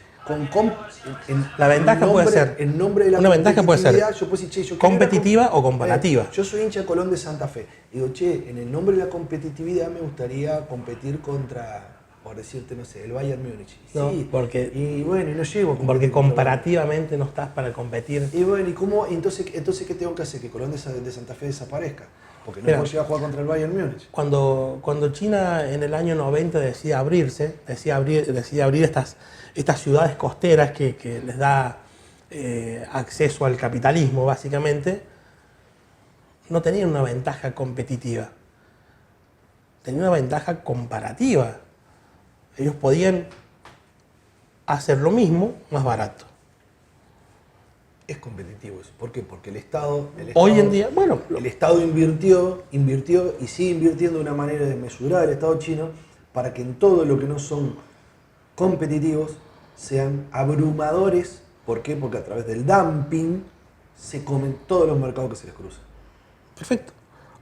la ventaja puede ser, en nombre de la una ventaja puede ser yo puedo decir, che, yo competitiva o comparativa. Yo soy hincha de Colón de Santa Fe. Digo, che, en el nombre de la competitividad me gustaría competir contra, por decirte, no sé, el Bayern Múnich. No, sí, porque, y bueno, y no llego a competir. Porque comparativamente no estás para competir. Y bueno, ¿y cómo? Entonces ¿qué tengo que hacer? ¿Que Colón de Santa Fe desaparezca? Porque no puedo llegar a jugar contra el Bayern Múnich. Cuando China en el año 90 decide abrir estas ciudades costeras que les da acceso al capitalismo, básicamente, no tenían una ventaja competitiva. Tenían una ventaja comparativa. Ellos podían hacer lo mismo más barato. Es competitivo eso. ¿Por qué? Porque el Estado Hoy en día, bueno, el Estado invirtió y sigue invirtiendo de una manera desmesurada el Estado chino para que en todo lo que no son competitivos sean abrumadores. ¿Por qué? Porque a través del dumping se comen todos los mercados que se les cruzan. perfecto.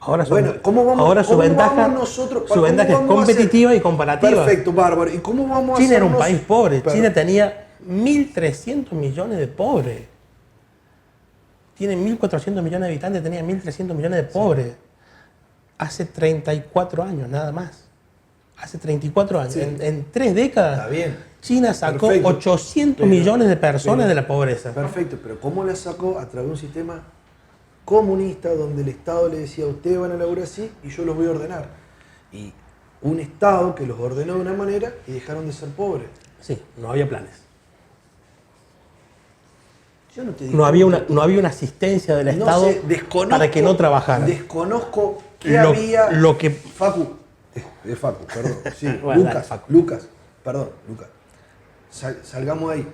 Ahora, Bueno, ahora su cómo ventaja, vamos nosotros, su cómo ventaja es vamos a hacer? competitiva y comparativa. Perfecto, bárbaro. ¿Y cómo vamos a China era un hacernos- país pobre. Pero- China tenía 1.300 millones de pobres. Tiene 1.400 millones de habitantes, tenía 1.300 millones de pobres. Hace 34 años, nada más. Hace 34 años. Sí. En 3 décadas, Está bien. China sacó Perfecto. 800 Pero- millones de personas pero- de la pobreza. Perfecto, pero ¿cómo la sacó? A través de un sistema comunista donde el Estado le decía, ustedes van a laburar así y yo los voy a ordenar. Y un Estado que los ordenó de una manera y dejaron de ser pobres. Sí, no había planes. Yo no te No había una asistencia del Estado para que no trabajaran. Desconozco qué Lo- había. lo que- Facu, es Facu, perdón. Sí, Bueno, Lucas, dale, Facu. Lucas, perdón, Lucas. Salgamos ahí.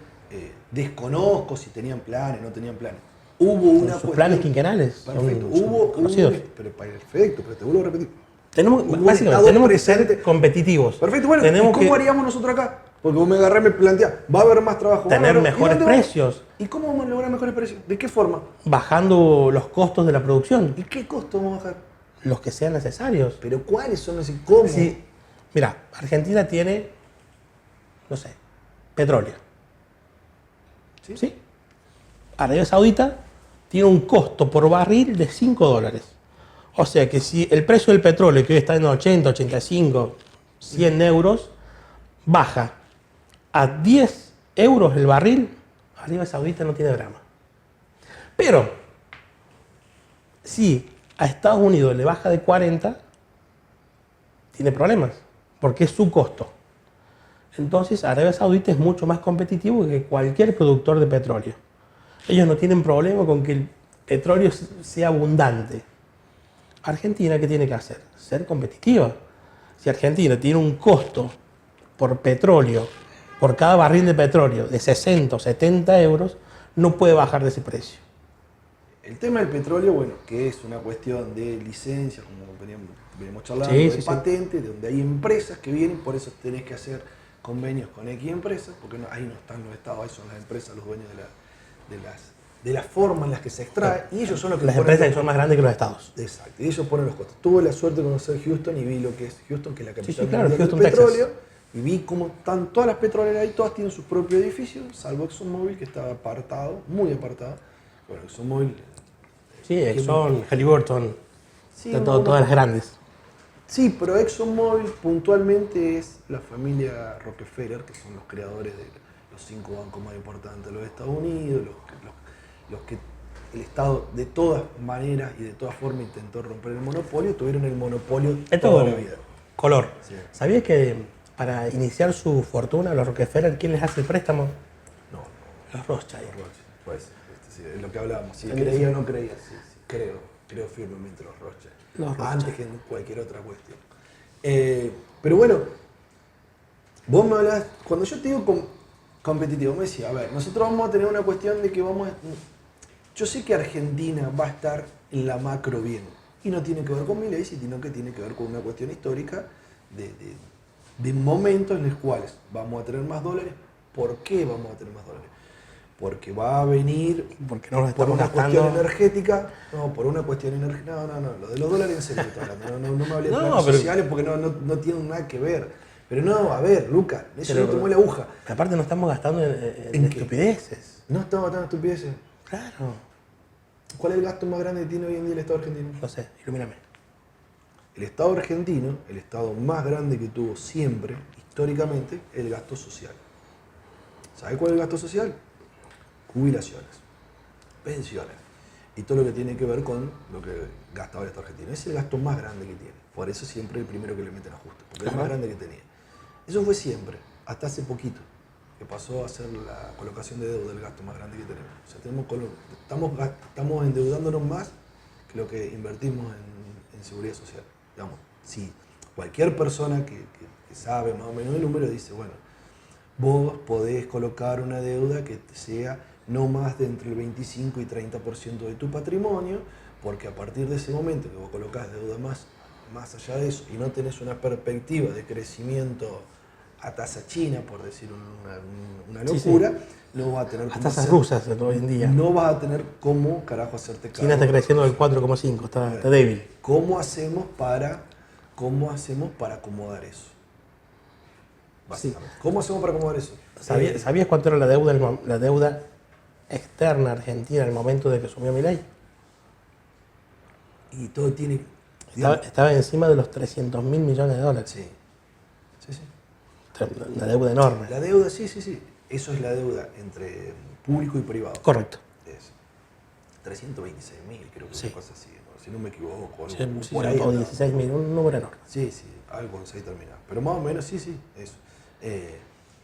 Desconozco si tenían planes, no tenían planes. Hubo una Sus planes quinquenales Perfecto. son Hubo conocidos. pero perfecto, pero te vuelvo a repetir. Tenemos, Hubo un básicamente, Estado tenemos que presente. ser competitivos. Perfecto, bueno, tenemos ¿y cómo que haríamos nosotros acá? Porque vos me agarré y me planteás, va a haber más trabajo. va a tener haber- ¿y mejores dónde va? precios, ¿Y cómo vamos a lograr mejores precios? ¿De qué forma? bajando los costos de la producción, ¿Y qué costo vamos a bajar? los que sean necesarios. ¿Pero cuáles son los y cómo? Sí, mira, Argentina tiene, no sé, petróleo. ¿Sí? ¿Sí? Arabia Saudita tiene un costo por barril de $5. O sea que si el precio del petróleo, que hoy está en 80, 85, 100 euros, baja a 10 euros el barril, Arabia Saudita no tiene drama. Pero, si a Estados Unidos le baja de 40, tiene problemas, porque es su costo. Entonces, Arabia Saudita es mucho más competitivo que cualquier productor de petróleo. Ellos no tienen problema con que el petróleo sea abundante. Argentina, ¿qué tiene que hacer? Ser competitiva. Si Argentina tiene un costo por petróleo, por cada barril de petróleo, de 60 o 70 euros, no puede bajar de ese precio. El tema del petróleo, bueno, que es una cuestión de licencia, como veníamos charlando, Sí, de sí, sí. patente, de donde hay empresas que vienen, por eso tenés que hacer convenios con X empresas, porque ahí no están los estados, ahí son las empresas los dueños de la forma en las que se extrae, y ellos son los que Las ponen empresas los que son más grandes que los estados. Exacto, y ellos ponen los costos. Tuve la suerte de conocer Houston y vi lo que es Houston, que es la capital Sí, claro, mundial Houston, del Texas. petróleo, y vi cómo están todas las petroleras ahí, todas tienen sus propios edificios, salvo ExxonMobil, que estaba apartado, muy apartado. Bueno, ExxonMobil... Sí, Exxon, Halliburton, Sí, todas las grandes. Sí, pero ExxonMobil puntualmente es la familia Rockefeller, que son los creadores de los 5 bancos más importantes de los Estados Unidos, los que el Estado de todas maneras y de todas formas intentó romper el monopolio, tuvieron el monopolio Esto toda la vida. color. Sí. ¿Sabías que para iniciar su fortuna, los Rockefeller, ¿quién les hace el préstamo? No, Los Rothschild. pues, sí, es lo que hablábamos. Si Sí, creía o sí. no creía, sí, creo firmemente los Rothschild. Los Rothschild. Antes que en cualquier otra cuestión. Pero bueno, vos me hablás, cuando yo te digo competitivo, me decía, a ver, nosotros vamos a tener una cuestión de que vamos a... Yo sé que Argentina va a estar en la macro bien, y no tiene que ver con Milei, sino que tiene que ver con una cuestión histórica de momentos en los cuales vamos a tener más dólares. ¿Por qué vamos a tener más dólares? Porque va a venir Porque no los por estamos una cuestión gastando. energética, no, por una cuestión energética, no, lo de los dólares en serio estoy hablando, no me hablé de No, planes pero- sociales porque no tienen nada que ver. Pero no, a ver, Lucas, eso Pero- no te mueve la aguja. Aparte no estamos gastando en ¿En qué? estupideces. No estamos tan estupideces. Claro. ¿Cuál es el gasto más grande que tiene hoy en día el Estado argentino? No sé, ilumíname. El Estado argentino, el Estado más grande que tuvo siempre, históricamente, es el gasto social. ¿Sabe cuál es el gasto social? Jubilaciones, pensiones y todo lo que tiene que ver con lo que gasta ahora el Estado argentino. Es el gasto más grande que tiene. Por eso siempre el primero que le meten ajuste, porque es el más grande que tenía. Eso fue siempre, hasta hace poquito, que pasó a ser la colocación de deuda el gasto más grande que tenemos. O sea, estamos endeudándonos más que lo que invertimos en seguridad social. Digamos, si cualquier persona que sabe más o menos el número dice, bueno, vos podés colocar una deuda que sea no más de entre el 25 y 30% de tu patrimonio, porque a partir de ese momento que vos colocás deuda más allá de eso y no tenés una perspectiva de crecimiento a tasa china, por decir una locura, no vas a tener a tasas rusas hoy en día. No vas a tener cómo carajo hacerte cargo. China está creciendo del 4,5, está débil. ¿Cómo hacemos para acomodar eso? Básicamente. ¿Cómo hacemos para acomodar eso? ¿Sabías cuánto era la deuda externa argentina al momento de que asumió Milei? Y todo tiene... Estaba encima de los 300.000 millones de dólares. Sí. Una deuda enorme. La deuda, sí. Eso es la deuda entre público y privado. Correcto. Es 326.000, creo que Sí. una cosa así, ¿no? Si no me equivoco. Sí, por ahí o 16.000, un número enorme. Sí, algo con 6 terminado. Pero más o menos, sí, eso.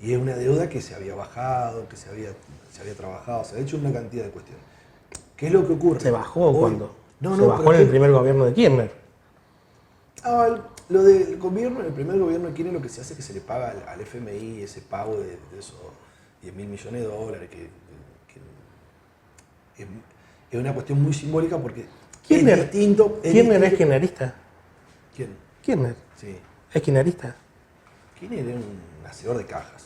Y es una deuda que se había bajado, que se había trabajado, se ha hecho una cantidad de cuestiones. ¿Qué es lo que ocurre? ¿Se bajó cuando? No, bajó en el primer gobierno de Kirchner. Lo del gobierno, el primer gobierno de Kirchner, lo que se hace es que se le paga al FMI ese pago de esos 10.000 millones de dólares, que es una cuestión muy simbólica porque Kirchner, es distinto. ¿Kirchner es kirchnerista? ¿Quién? Kirchner. Sí. ¿Es kirchnerista? Kirchner era un hacedor de cajas.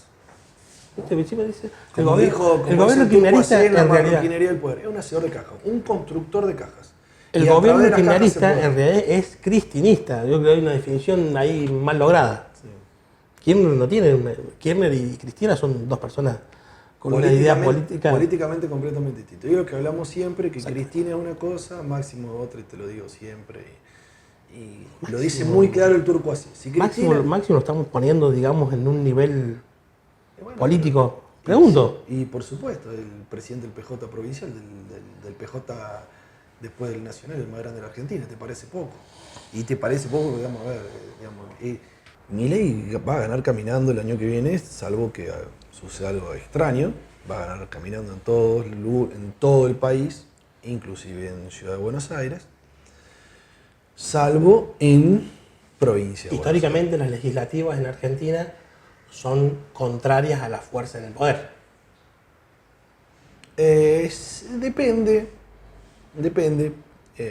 ¿Viste? Encima dice, el Como gobierno kirchnerista en realidad... del poder. Es un hacedor de cajas, un constructor de cajas. El gobierno kirchnerista en realidad es cristinista. Yo creo que hay una definición ahí mal lograda. Sí. Kirchner no tiene Kirchner y Cristina son dos personas con una idea política. Políticamente completamente distinta. Yo lo que hablamos siempre, que Cristina es una cosa, Máximo es otra, y te lo digo siempre. Y lo dice muy claro el turco así. Si Cristina, Máximo lo estamos poniendo, digamos, en un nivel político. Pregunto. Y por supuesto, el presidente del PJ provincial, del PJ después del Nacional, el más grande de la Argentina, ¿te parece poco? Y te parece poco, porque vamos a ver, Milei va a ganar caminando el año que viene, salvo que suceda algo extraño, va a ganar caminando en todo el país, inclusive en Ciudad de Buenos Aires, salvo en provincia. Históricamente las legislativas en Argentina son contrarias a la fuerza en el poder. Depende.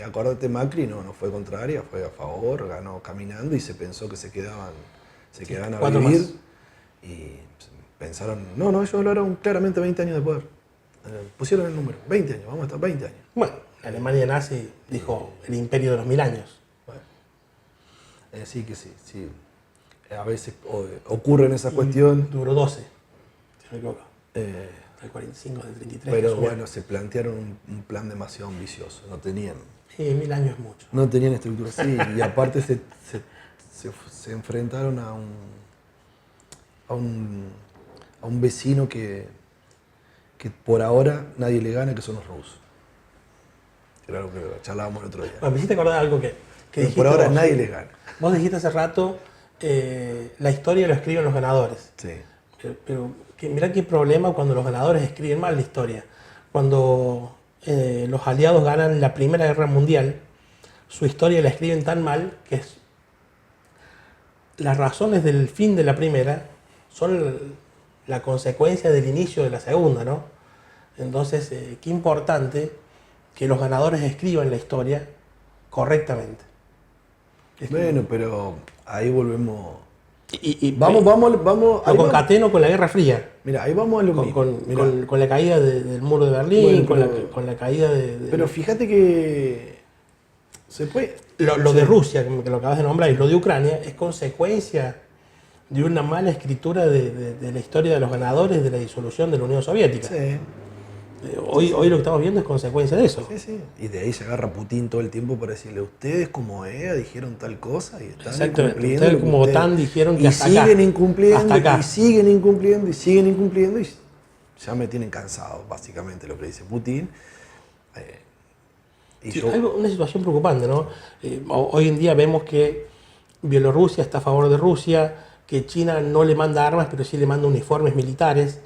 Acordate, Macri no fue contraria, fue a favor, ganó caminando y se pensó que se quedaban a vivir. Más. Y pensaron, ellos lograron claramente 20 años de poder. Pusieron el número, 20 años, vamos a estar 20 años. Bueno, la Alemania nazi dijo el imperio de los 1000 años. Bueno, sí. A veces ocurren esas cuestiones. Duró 12, si no me equivoco. Del 45, del 33. Pero bueno, se plantearon un plan demasiado ambicioso, no tenían. Sí, 1000 años es mucho. No tenían estructura así, y aparte se enfrentaron a un vecino que por ahora nadie le gana, que son los rusos. Era lo que charlábamos el otro día. Bueno, me hiciste acordar algo que dijiste por ahora vos. nadie les gana. Vos dijiste hace rato, la historia lo escriben los ganadores. Sí. Pero mirá qué problema cuando los ganadores escriben mal la historia. Cuando los aliados ganan la Primera Guerra Mundial, su historia la escriben tan mal que las razones del fin de la primera son la consecuencia del inicio de la segunda, ¿no? Entonces, qué importante que los ganadores escriban la historia correctamente. Bueno, pero ahí volvemos. Vamos. Lo concateno con la Guerra Fría. Mira, ahí vamos a lo mismo. Con la caída del muro de Berlín, bueno, con la caída de... Pero fíjate que se puede... Lo de Rusia, que lo acabas de nombrar, y lo de Ucrania, es consecuencia de una mala escritura de la historia de los ganadores de la disolución de la Unión Soviética. Sí. Hoy lo que estamos viendo es consecuencia de eso. Sí. Y de ahí se agarra Putin todo el tiempo para decirle, ustedes como EA dijeron tal cosa y están incumpliendo. Ustedes como OTAN dijeron que y hasta siguen acá, incumpliendo, hasta acá. y siguen incumpliendo, y ya me tienen cansado, básicamente, lo que dice Putin. Una situación preocupante, ¿no? Hoy en día vemos que Bielorrusia está a favor de Rusia, que China no le manda armas, pero sí le manda uniformes militares,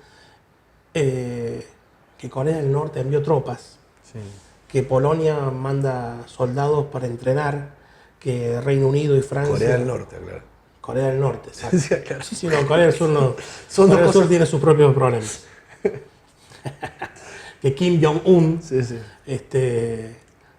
que Corea del Norte envió tropas, Sí. que Polonia manda soldados para entrenar, que Reino Unido y Francia... Corea del Norte, claro. Corea del Norte, exacto. Sí, claro. Sí, no, Corea del Sur no. Son Corea del dos Sur cosas. tiene sus propios problemas. que Kim Jong-un Sí, sí.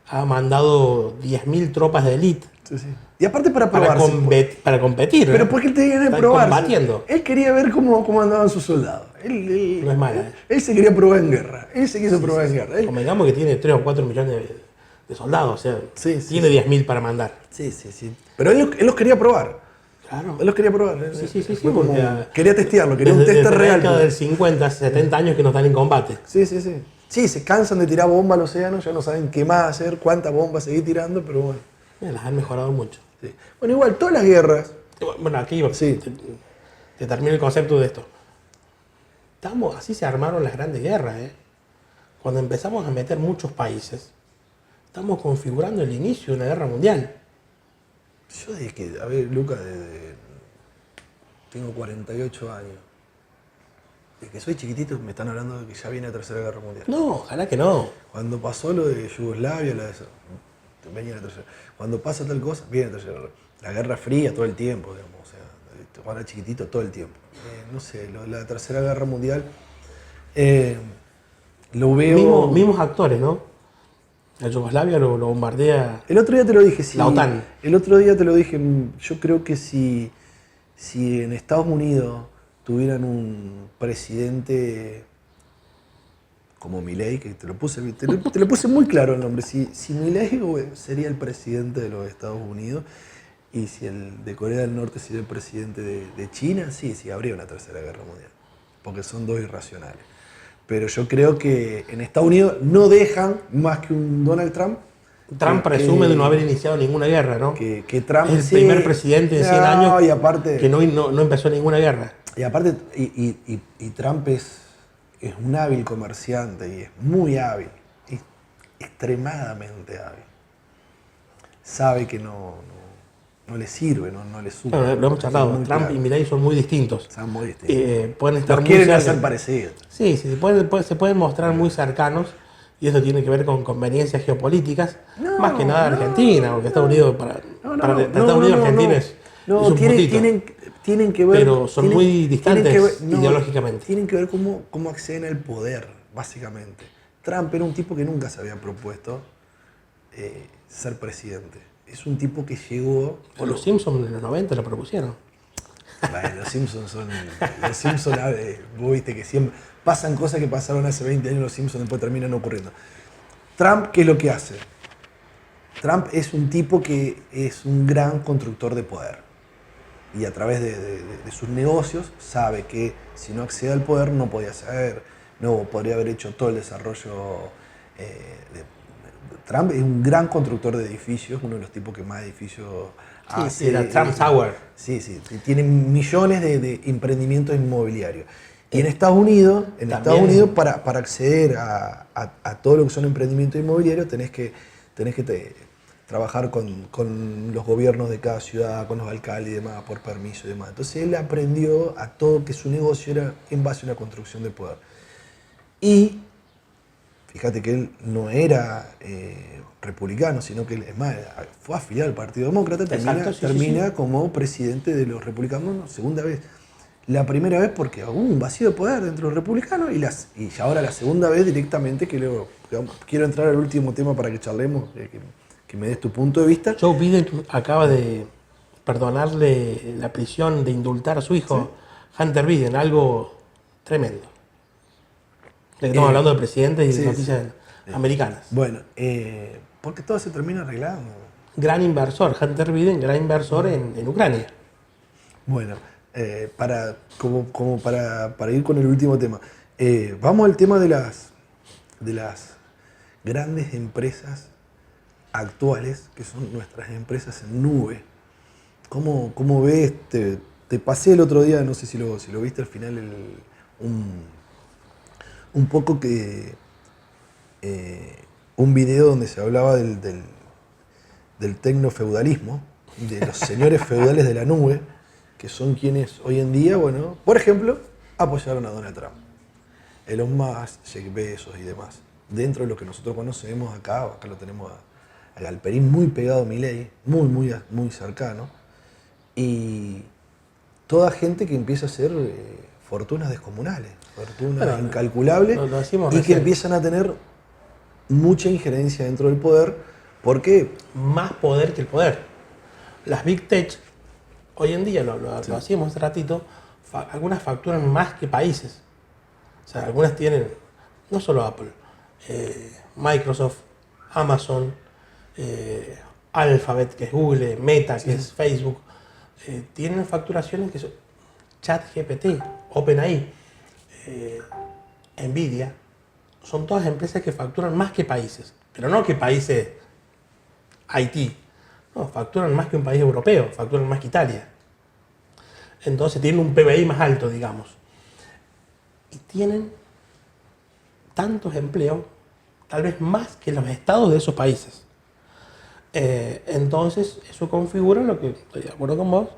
ha mandado 10.000 tropas de élite Sí, sí. Y aparte para para, probarse. para competir. Pero porque él tenía que Están probarse. combatiendo. Él quería ver cómo andaban sus soldados. No es mala, Él se quería probar en guerra. Él se quiso probar en guerra. Convengamos que tiene 3 o 4 millones de soldados, o sea, Sí, sí, tiene sí. 10.000 para mandar. Sí, sí, sí. Pero él los quería probar. Claro. Él los quería probar. Sí, Fue como- porque, quería testearlo, quería un desde tester la real. década del 50, 70 años que no están en combate. Sí, sí, sí. Sí, se cansan de tirar bomba al océano, ya no saben qué más hacer, cuántas bombas seguir tirando, pero bueno. Las han mejorado mucho. Sí. Bueno, igual, todas las guerras. Bueno, aquí Sí. te termino el concepto de esto. Así se armaron las grandes guerras. Cuando empezamos a meter muchos países, estamos configurando el inicio de una guerra mundial. Yo desde que, a ver, Lucas, tengo 48 años. Desde que soy chiquitito me están hablando de que ya viene la Tercera Guerra Mundial. No, ojalá que no. Cuando pasó lo de Yugoslavia, venía la Tercera. Cuando pasa tal cosa, viene la Tercera Guerra. La Guerra Fría todo el tiempo, digamos. O sea, cuando era chiquitito todo el tiempo. No sé, la Tercera Guerra Mundial lo veo... Mismos actores, ¿no? La Yugoslavia lo bombardea El otro día te lo dije, sí. la OTAN. El otro día te lo dije, yo creo que si en Estados Unidos tuvieran un presidente como Milei, que te lo puse muy claro el nombre, si Milei sería el presidente de los Estados Unidos y si el de Corea del Norte sería el presidente de China, sí, habría una tercera guerra mundial, porque son dos irracionales. Pero yo creo que en Estados Unidos no dejan más que un Donald Trump. Trump presume de no haber iniciado ninguna guerra, ¿no? Que Trump es el primer presidente en 100 años y aparte, que no empezó ninguna guerra. Y aparte, y Trump es un hábil comerciante y es muy hábil, es extremadamente hábil. Sabe que no le sirve, no le suma. Bueno, lo hemos charlado, Trump claro. y Milei son muy distintos. Son muy distintos. Pueden estar Los muy quieren cerca. hacer parecidos. Sí, se pueden mostrar muy cercanos y eso tiene que ver con conveniencias geopolíticas, más que nada Argentina, porque Estados Unidos para Estados Unidos Argentina es un tienen que ver, pero son muy distantes ideológicamente. Tienen que ver cómo acceden al poder, básicamente. Trump era un tipo que nunca se había propuesto ser presidente. Es un tipo que llegó... Los Simpsons en los 90 lo propusieron. Bueno, los Simpsons vos viste que siempre pasan cosas que pasaron hace 20 años, los Simpsons después terminan ocurriendo. Trump, ¿qué es lo que hace? Trump es un tipo que es un gran constructor de poder. Y a través de sus negocios sabe que si no accede al poder no podría haber hecho todo el desarrollo Trump es un gran constructor de edificios, uno de los tipos que más edificios hace. Sí, la Trump Tower. Sí, tiene millones de emprendimientos inmobiliarios. Y en Estados Unidos, para acceder a todo lo que son emprendimientos inmobiliarios, tenés que trabajar con los gobiernos de cada ciudad, con los alcaldes y demás, por permiso y demás. Entonces él aprendió a todo que su negocio era en base a una construcción de poder. Y fíjate que él no era republicano, sino que él, es más, fue afiliado al Partido Demócrata, termina como presidente de los republicanos, segunda vez. La primera vez porque hubo un vacío de poder dentro de los republicanos y ahora la segunda vez directamente, quiero entrar al último tema para que charlemos, que me des tu punto de vista. Joe Biden acaba de perdonarle la prisión, de indultar a su hijo, ¿sí? Hunter Biden, algo tremendo. Estamos hablando de presidentes y de noticias americanas. Bueno, porque todo se termina arreglando. Gran inversor, Hunter Biden, gran inversor en Ucrania. Bueno, para ir con el último tema. Vamos al tema de las grandes empresas actuales, que son nuestras empresas en nube. ¿Cómo ves? Te pasé el otro día, no sé si lo viste al final, un poco que un video donde se hablaba del tecnofeudalismo, de los señores feudales de la nube, que son quienes hoy en día, bueno, por ejemplo, apoyaron a Donald Trump. Elon Musk, Jeff Bezos y demás. Dentro de lo que nosotros conocemos acá lo tenemos a Galperín muy pegado a Milei, muy cercano, y toda gente que empieza a ser fortunas descomunales, fortunas Bueno, incalculables, lo decimos y que recién. empiezan a tener mucha injerencia dentro del poder, porque Más poder que el poder. Las Big Tech, hoy en día, lo hacíamos hace ratito, algunas facturan más que países. O sea, algunas tienen, no solo Apple, Microsoft, Amazon, Alphabet, que es Google, Meta, que es Facebook, tienen facturaciones que son ChatGPT, OpenAI, Nvidia, son todas empresas que facturan más que países, pero no que países Haití, no, facturan más que un país europeo, facturan más que Italia. Entonces tienen un PBI más alto, digamos. Y tienen tantos empleos, tal vez más que los estados de esos países. Entonces, eso configura lo que, estoy de acuerdo con vos,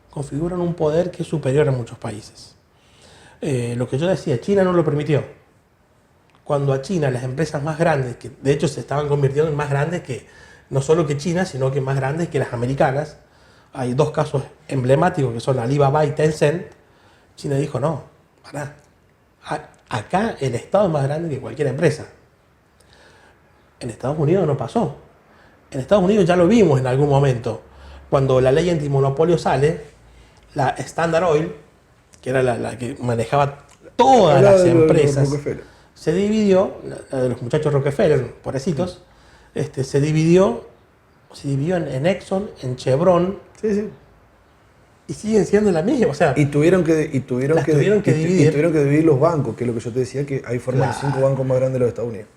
configuran un poder que es superior a muchos países. Lo que yo decía, China no lo permitió. Cuando a China las empresas más grandes, que de hecho se estaban convirtiendo en más grandes que, no solo que China, sino que más grandes que las americanas, hay dos casos emblemáticos que son Alibaba y Tencent, China dijo, no, pará, acá el Estado es más grande que cualquier empresa. En Estados Unidos no pasó. En Estados Unidos ya lo vimos en algún momento. Cuando la ley antimonopolio sale, la Standard Oil, que era la que manejaba todas las empresas, se dividió, la de los muchachos Rockefeller, pobrecitos, se dividió en Exxon, en Chevron, sí. y siguen siendo la misma. O sea, Y tuvieron que dividir. tuvieron que dividir los bancos, que es lo que yo te decía, que hay forman los 5 bancos más grandes de los Estados Unidos.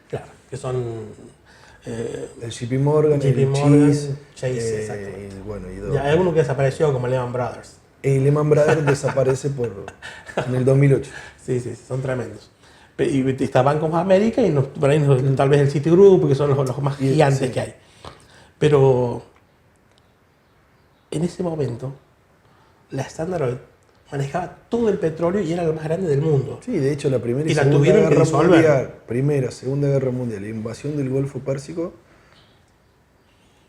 Claro, que son El JP Morgan, Chase, exacto. y bueno, y dos. Ya hay uno que desapareció como Lehman Brothers. El Lehman Brothers desaparece en el 2008. Sí, son tremendos. Y está Bank of America y por ahí tal vez el Citigroup, que son los más gigantes sí. que hay. Pero en ese momento, la Standard Oil manejaba todo el petróleo y era la más grande del mundo. Sí, de hecho la primera y Y la segunda tuvieron que guerra disolver. mundial, primera, segunda guerra mundial, la invasión del Golfo Pérsico,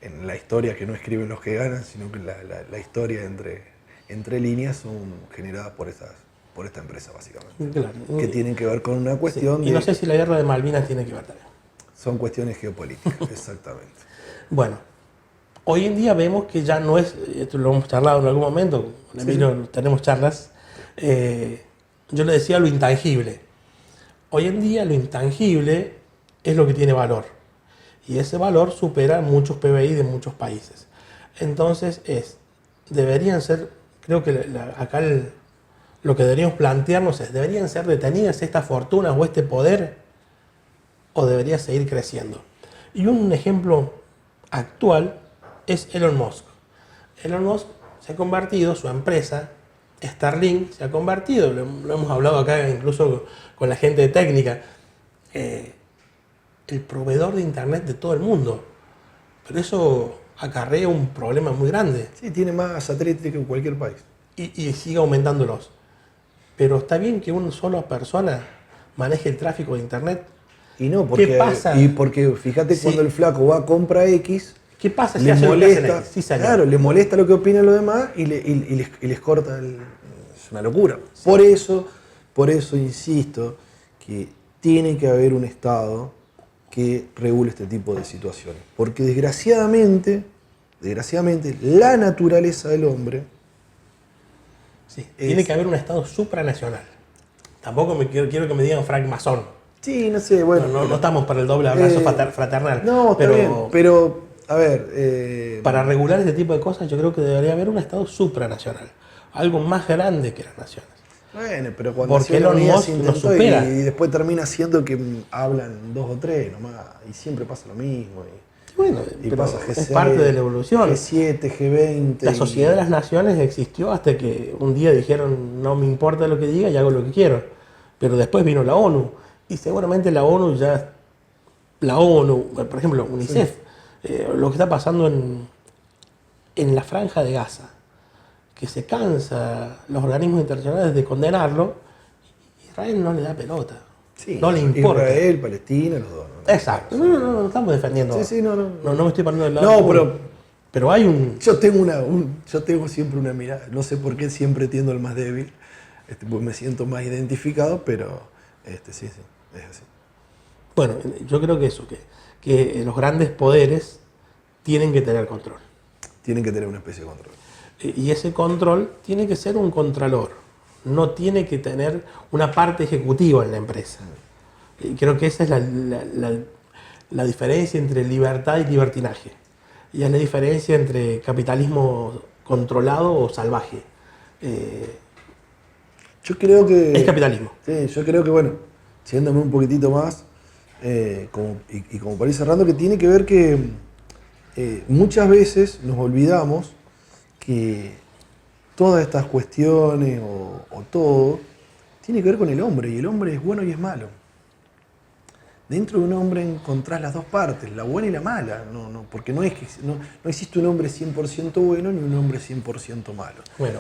en la historia que no escriben los que ganan, sino que la historia entre líneas son generadas por esta empresa básicamente. Claro. Que tienen que ver con una cuestión Y no sé si la guerra de Malvinas tiene que ver también. Son cuestiones geopolíticas, exactamente. Bueno, hoy en día vemos que ya no es, esto lo hemos charlado en algún momento, con Emilio tenemos charlas, yo le decía lo intangible. Hoy en día lo intangible es lo que tiene valor. Y ese valor supera muchos PBI de muchos países. Entonces deberían ser, creo que acá lo que deberíamos plantearnos es, ¿deberían ser detenidas estas fortunas o este poder? ¿O debería seguir creciendo? Y un ejemplo actual es Elon Musk. Elon Musk se ha convertido, su empresa, Starlink, se ha convertido, lo hemos hablado acá incluso con la gente de técnica, el proveedor de internet de todo el mundo. Pero eso acarrea un problema muy grande. Sí, tiene más satélites que en cualquier país. Y sigue aumentándolos. Pero está bien que una sola persona maneje el tráfico de internet. Y no, porque, ¿Qué pasa? Y porque fíjate cuando el flaco va a compra X, ¿Qué pasa si le hace lo que hacen molesta, ellos? Sí, señor. claro, le molesta lo que opinan los demás y les corta es una locura. Sí. Por eso insisto que tiene que haber un Estado que regule este tipo de situaciones. Porque desgraciadamente, la naturaleza del hombre... Sí, tiene que haber un Estado supranacional. Tampoco quiero que me digan francmasón. Sí, no sé, bueno... No estamos para el doble abrazo fraternal. No, está bien, pero a ver... para regular este tipo de cosas yo creo que debería haber un Estado supranacional. Algo más grande que las naciones. Bueno, pero cuando porque Elon Musk nos supera. Y después termina siendo que hablan 2 o 3 nomás, y siempre pasa lo mismo. Bueno, y pero pasa G6, es parte de la evolución. G7, G20. La sociedad de las naciones existió hasta que un día dijeron no me importa lo que diga y hago lo que quiero. Pero después vino la ONU. Y seguramente la ONU, por ejemplo, UNICEF, lo que está pasando en la Franja de Gaza, que se cansa los organismos internacionales de condenarlo, Israel no le da pelota. Sí, no le importa. Israel, Palestina, los dos. ¿No? Exacto. No estamos defendiendo. Sí, no me estoy poniendo del lado. No, pero hay un... Yo tengo siempre una mirada, no sé por qué siempre tiendo al más débil. Pues me siento más identificado, pero sí, es así. Bueno, yo creo que eso, que los grandes poderes tienen que tener control. Tienen que tener una especie de control. Y ese control tiene que ser un contralor, no tiene que tener una parte ejecutiva en la empresa. Y creo que esa es la diferencia entre libertad y libertinaje. Y es la diferencia entre capitalismo controlado o salvaje. Yo creo que... Es capitalismo. Sí, yo creo que, bueno, siguiéndome un poquitito más, como para ir cerrando, que tiene que ver que muchas veces nos olvidamos que todas estas cuestiones o todo tiene que ver con el hombre, y el hombre es bueno y es malo. Dentro de un hombre encontrás las dos partes, la buena y la mala, porque no existe un hombre 100% bueno ni un hombre 100% malo. Bueno,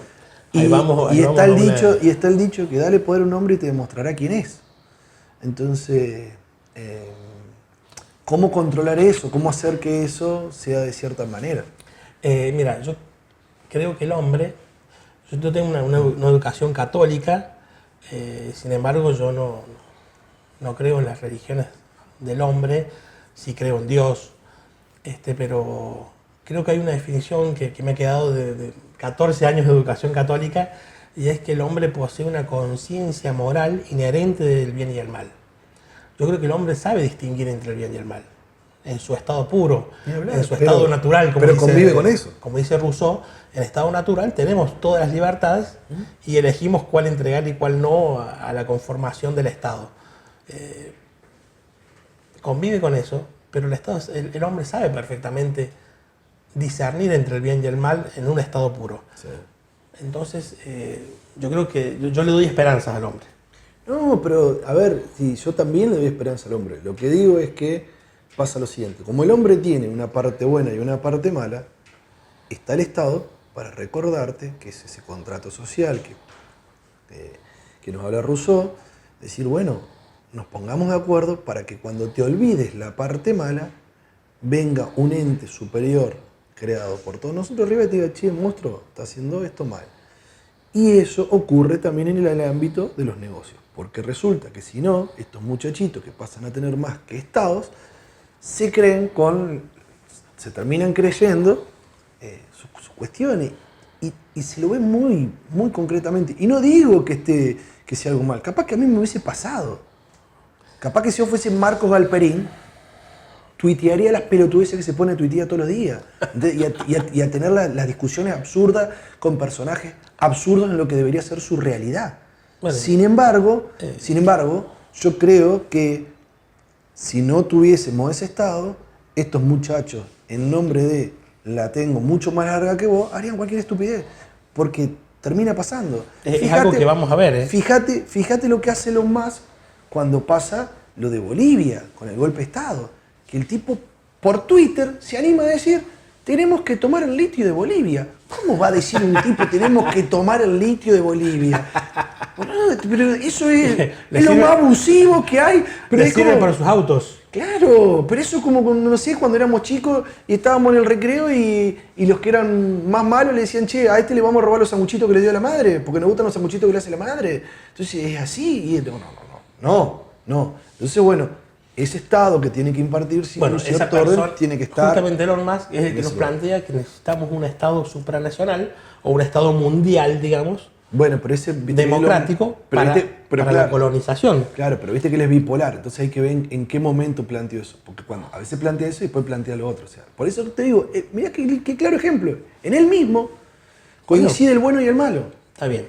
Y está el dicho que dale poder a un hombre y te demostrará quién es. Entonces, ¿cómo controlar eso? ¿Cómo hacer que eso sea de cierta manera? Mira, yo creo que el hombre, yo tengo una educación católica, sin embargo yo no creo en las religiones del hombre, sí creo en Dios, pero creo que hay una definición que me ha quedado de 14 años de educación católica, y es que el hombre posee una conciencia moral inherente del bien y el mal. Yo creo que el hombre sabe distinguir entre el bien y el mal, en su estado puro, en su estado natural. Pero convive con eso. Como dice Rousseau, en estado natural tenemos todas las libertades y elegimos cuál entregar y cuál no a la conformación del Estado. Convive con eso, pero el hombre sabe perfectamente discernir entre el bien y el mal en un estado puro. Sí. Entonces, yo creo que yo le doy esperanzas al hombre. No, pero a ver, sí, yo también le doy esperanza al hombre. Lo que digo es que pasa lo siguiente: como el hombre tiene una parte buena y una parte mala, está el Estado para recordarte que es ese contrato social que nos habla Rousseau, decir, bueno, nos pongamos de acuerdo para que cuando te olvides la parte mala, venga un ente superior creado por todos nosotros arriba y te diga, che, monstruo, está haciendo esto mal. Y eso ocurre también en el ámbito de los negocios, porque resulta que si no, estos muchachitos que pasan a tener más que estados, se terminan creyendo sus cuestiones y se lo ven muy, muy concretamente. Y no digo que sea algo mal, capaz que a mí me hubiese pasado. Capaz que si yo fuese Marcos Galperín, tuitearía las pelotudeces que se pone a tuitear todos los días. Y a tener las discusiones absurdas con personajes absurdos en lo que debería ser su realidad. Bueno, sin embargo, yo creo que si no tuviésemos ese estado, estos muchachos, en nombre de la tengo mucho más larga que vos, harían cualquier estupidez. Porque termina pasando. Es algo que vamos a ver. Fíjate lo que hace Elon Musk cuando pasa lo de Bolivia, con el golpe de Estado. Que el tipo por Twitter se anima a decir, tenemos que tomar el litio de Bolivia. ¿Cómo va a decir un tipo, tenemos que tomar el litio de Bolivia? Pero eso es lo más abusivo que hay. Pero le sirve para sus autos. Claro, pero eso es como, no sé, cuando éramos chicos y estábamos en el recreo y los que eran más malos le decían, che, a este le vamos a robar los sanguchitos que le dio la madre, porque nos gustan los sanguchitos que le hace la madre. Entonces es así. Y no. Entonces, bueno, ese Estado que tiene que impartir un cierto orden tiene que estar... Justamente Elon Musk es el que nos plantea que necesitamos un Estado supranacional o un Estado mundial, digamos, bueno, pero ese democrático para claro, la colonización. Claro, pero viste que él es bipolar, entonces hay que ver en qué momento planteó eso. Porque a veces plantea eso y después plantea lo otro. O sea, por eso te digo, mirá qué claro ejemplo. En él mismo coincide el bueno y el malo. Está bien,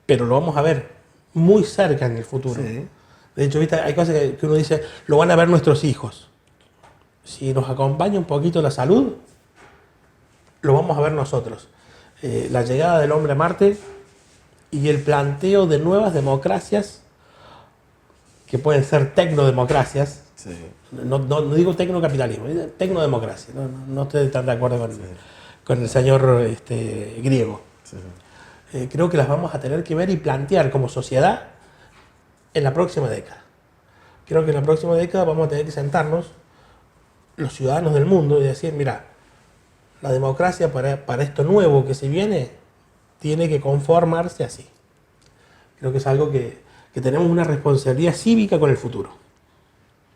pero lo vamos a ver muy cerca en el futuro. Sí. De hecho, ¿viste? Hay cosas que uno dice, lo van a ver nuestros hijos. Si nos acompaña un poquito la salud, lo vamos a ver nosotros. La llegada del hombre a Marte y el planteo de nuevas democracias, que pueden ser tecnodemocracias. Sí. No digo tecnocapitalismo, tecnodemocracia. No estoy tan de acuerdo con el señor griego. Sí. Creo que las vamos a tener que ver y plantear como sociedad en la próxima década. Creo que en la próxima década vamos a tener que sentarnos los ciudadanos del mundo y decir, mira, la democracia para esto nuevo que se viene tiene que conformarse así. Creo que es algo que tenemos una responsabilidad cívica con el futuro.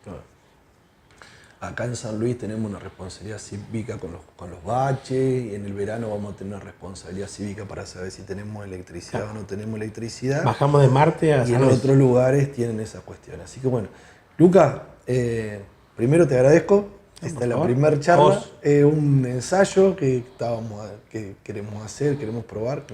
Claro. Acá en San Luis tenemos una responsabilidad cívica con los baches, y en el verano vamos a tener una responsabilidad cívica para saber si tenemos electricidad o no tenemos electricidad. Bajamos de Marte a Y San en Luis. otros lugares tienen esa cuestión. Así que bueno, Luca, primero te agradezco. Esta es la favor. primera charla, Vos. un ensayo que queremos hacer, queremos probar.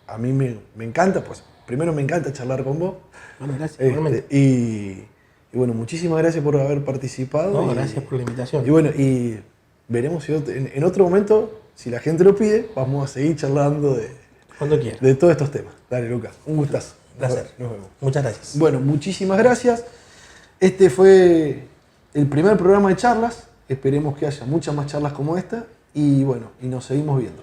A mí me encanta, pues primero me encanta charlar con vos. Bueno, gracias. igualmente. Y bueno, muchísimas gracias por haber participado. No, gracias por la invitación. Y bueno, y veremos si en otro momento, si la gente lo pide, vamos a seguir charlando Cuando quieras. de todos estos temas. Dale, Luca, un gustazo. Placer. Nos vemos. Muchas gracias. Bueno, muchísimas gracias. Este fue el primer programa de charlas. Esperemos que haya muchas más charlas como esta. Y bueno, y nos seguimos viendo.